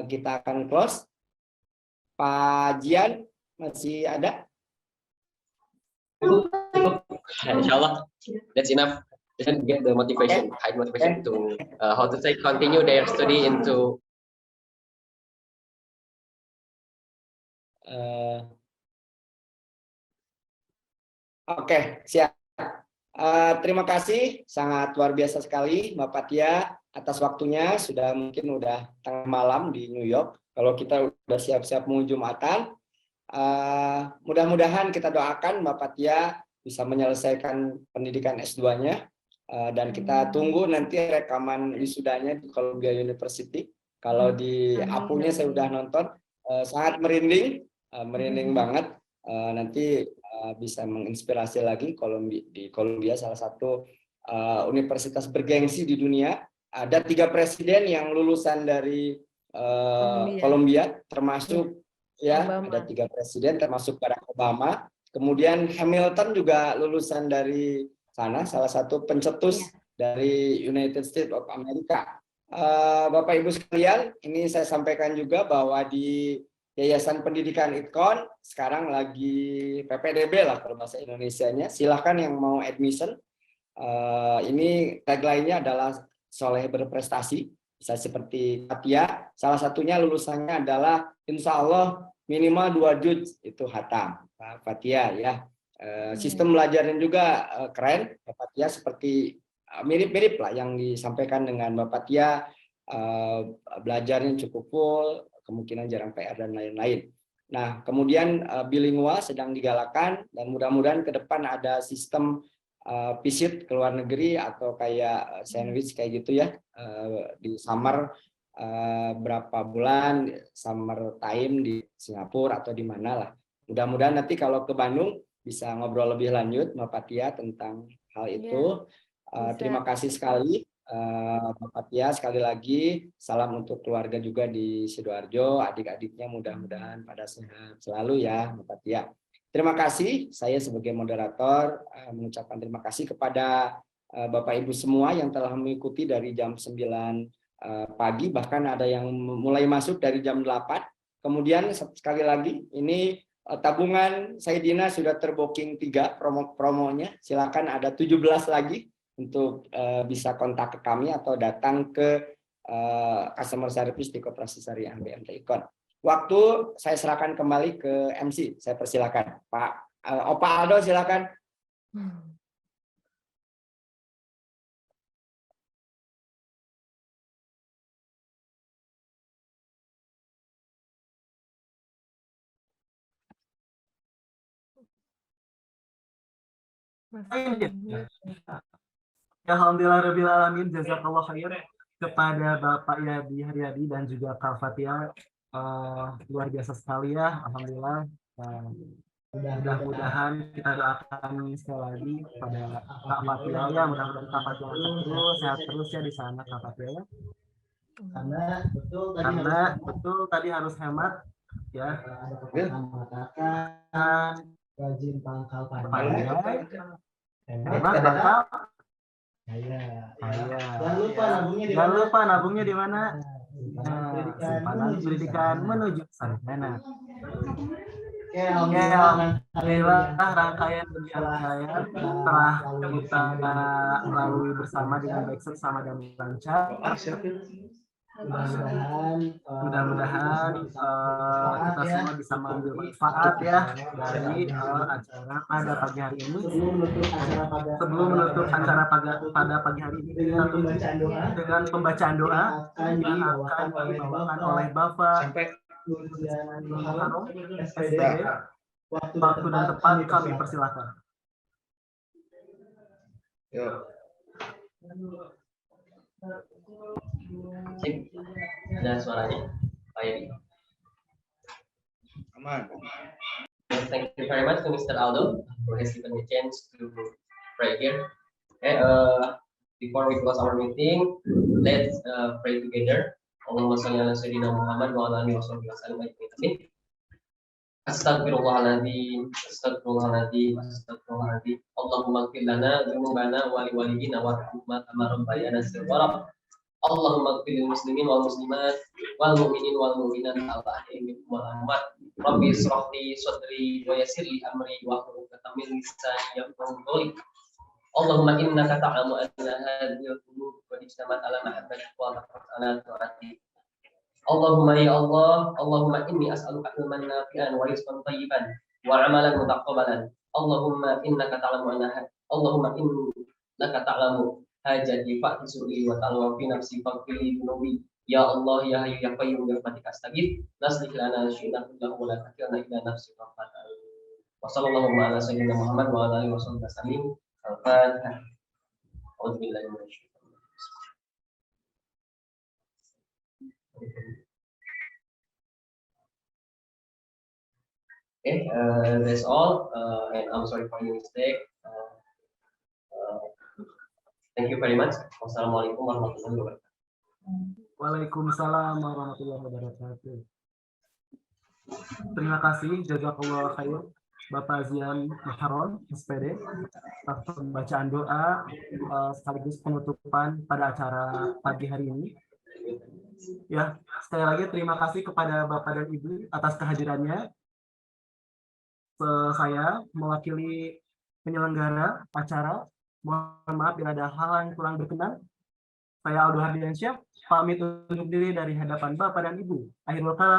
Speaker 4: kita akan close. Pak Jian masih ada?
Speaker 8: Inshallah, that's enough. Then get the motivation, high motivation to how to say continue their study into.
Speaker 4: Oke, siap. Terima kasih, sangat luar biasa sekali Mbak Fathia atas waktunya. Mungkin udah tengah malam di New York. Kalau kita udah siap-siap mau Jumatan, mudah-mudahan kita doakan Mbak Fathia bisa menyelesaikan pendidikan S2-nya. Dan kita tunggu nanti rekaman wisudanya di Columbia University. Kalau di Apunya saya udah nonton, sangat merinding banget. Nanti bisa menginspirasi lagi di Columbia, salah satu universitas bergengsi di dunia. Ada 3 presiden yang lulusan dari Columbia, termasuk ada 3 presiden termasuk Barack Obama. Kemudian Hamilton juga lulusan dari sana, salah satu pencetus dari United States of America. Bapak Ibu sekalian, ini saya sampaikan juga bahwa di Yayasan Pendidikan Idkon sekarang lagi PPDB lah kalau bahasa Indonesianya. Silahkan yang mau admission. Ini tagline-nya adalah soleh berprestasi. Bisa seperti Fathia. Salah satunya lulusannya adalah insya Allah minimal 2 juz itu hatam. Fathia ya. Sistem belajarnya juga keren, Mbak Fathia, seperti mirip-mirip lah yang disampaikan dengan Mbak Fathia. Belajarnya cukup full, kemungkinan jarang PR dan lain-lain. Nah, kemudian bilingual sedang digalakan dan mudah-mudahan ke depan ada sistem visit ke luar negeri atau kayak sandwich kayak gitu ya, di summer berapa bulan summer time di Singapura atau di mana lah. Mudah-mudahan nanti kalau ke Bandung bisa ngobrol lebih lanjut Mbak Fathia tentang hal itu. Terima kasih sekali Mbak Fathia, sekali lagi salam untuk keluarga juga di Sidoarjo, adik-adiknya mudah-mudahan pada sehat selalu ya Mbak Fathia. Terima kasih, saya sebagai moderator mengucapkan terima kasih kepada Bapak Ibu semua yang telah mengikuti dari jam 9 pagi, bahkan ada yang mulai masuk dari jam 8. Kemudian sekali lagi ini tabungan Saidina sudah terbooking 3 promonya. Silakan ada 17 lagi untuk bisa kontak ke kami atau datang ke customer service di Koperasi Syariah BMT Idkon. Waktu saya serahkan kembali ke MC. Saya persilakan Pak Opa Aldo, silakan.
Speaker 1: Alhamdulillah alamin, jazakallah khair kepada Bapak Yadi Haryadi dan juga Kak Fathia, luar biasa sekali ya, alhamdulillah. Mudah-mudahan kita doakan sekali lagi kepada Kak Fathia ya, mudah-mudahan Kak Fathia terus sehat terus ya di sana Kak Fathia ya. Karena betul tadi harus hemat ya. Mengatakan rajin pangkal pandai. Hemat pangkal. Jangan lupa nabungnya di mana? Simpanan pendidikan menuju sarjana. Alhamdulillah rangkaian saya telah kita melalui bersama dengan baik sama dan lancar. Mudah-mudahan kita semua bisa mengambil manfaat ya dari acara pada pagi hari ini. Sebelum menutup acara pada pagi hari ini, kita tutup dengan pembacaan doa yang akan dibawakan oleh Bapak Harom SPD. Waktu dan tempat kami persilakan.
Speaker 8: Ada suaranya, Pak Yedi.
Speaker 2: Aman.
Speaker 8: Thank you very much to Mr. Aldo who has given me a chance to pray here. Okay, before we close our meeting, let's pray together. Allahumma shalli ala sayyidina Muhammad wa ala alihi wasallam ajma'in. Astagfirullahaladzim, astagfirullahaladzim, astagfirullahaladzim. Allahumma ighfir lana dzunubana wa liwalidina warhamhuma kama rabbayana shighara. Allahumma ighfir lil muslimin wal muslimat wal mu'minin wal mu'minat al-ahya'i minhum wal amwat. Rabbi ishrah li sadri wa yassir li amri wa hlul 'uqdatam min lisani yafqahu qawli. Allahumma innaka ta'lamu anna hadhihi al-qulub qad ijtamat ala mahabbatika wa ala ta'atik. Allahumma ya Allah, Allahumma inni as'aluka ilman nafi'an wa rizqan thayyiban wa 'amalan mutaqabbalan. Allahumma innaka ta'lamu hajati fa'tisuli wa ta'lamu fi nafsi faghfirli dhunubi. Ya Allah ya Hayyu ya Qayyum bi rahmatika astaghith. Naslih lana syai'ana kullahu wa la takilna ila nafsi tarfata ain. Wa sallallahu ala sayyidina Muhammad wa ala alihi wasallam. Al-Fatihah. A'udzu billahi minasy syaitonir rajim. Okay, that's all, and I'm sorry for your mistake. Thank you very much. Wassalamualaikum warahmatullahi wabarakatuh.
Speaker 1: Waalaikumsalam warahmatullahi wabarakatuh. Terima kasih, jazakallah khair, Bapak Zian Haron SPD, atas pembacaan doa sekaligus penutupan pada acara pagi hari ini. Ya, sekali lagi terima kasih kepada Bapak dan Ibu atas kehadirannya. Saya mewakili penyelenggara acara, mohon maaf bila ada hal yang kurang berkenan. Saya Aldo Hardiansyah, pamit undur diri dari hadapan Bapak dan Ibu. Akhirul kalam.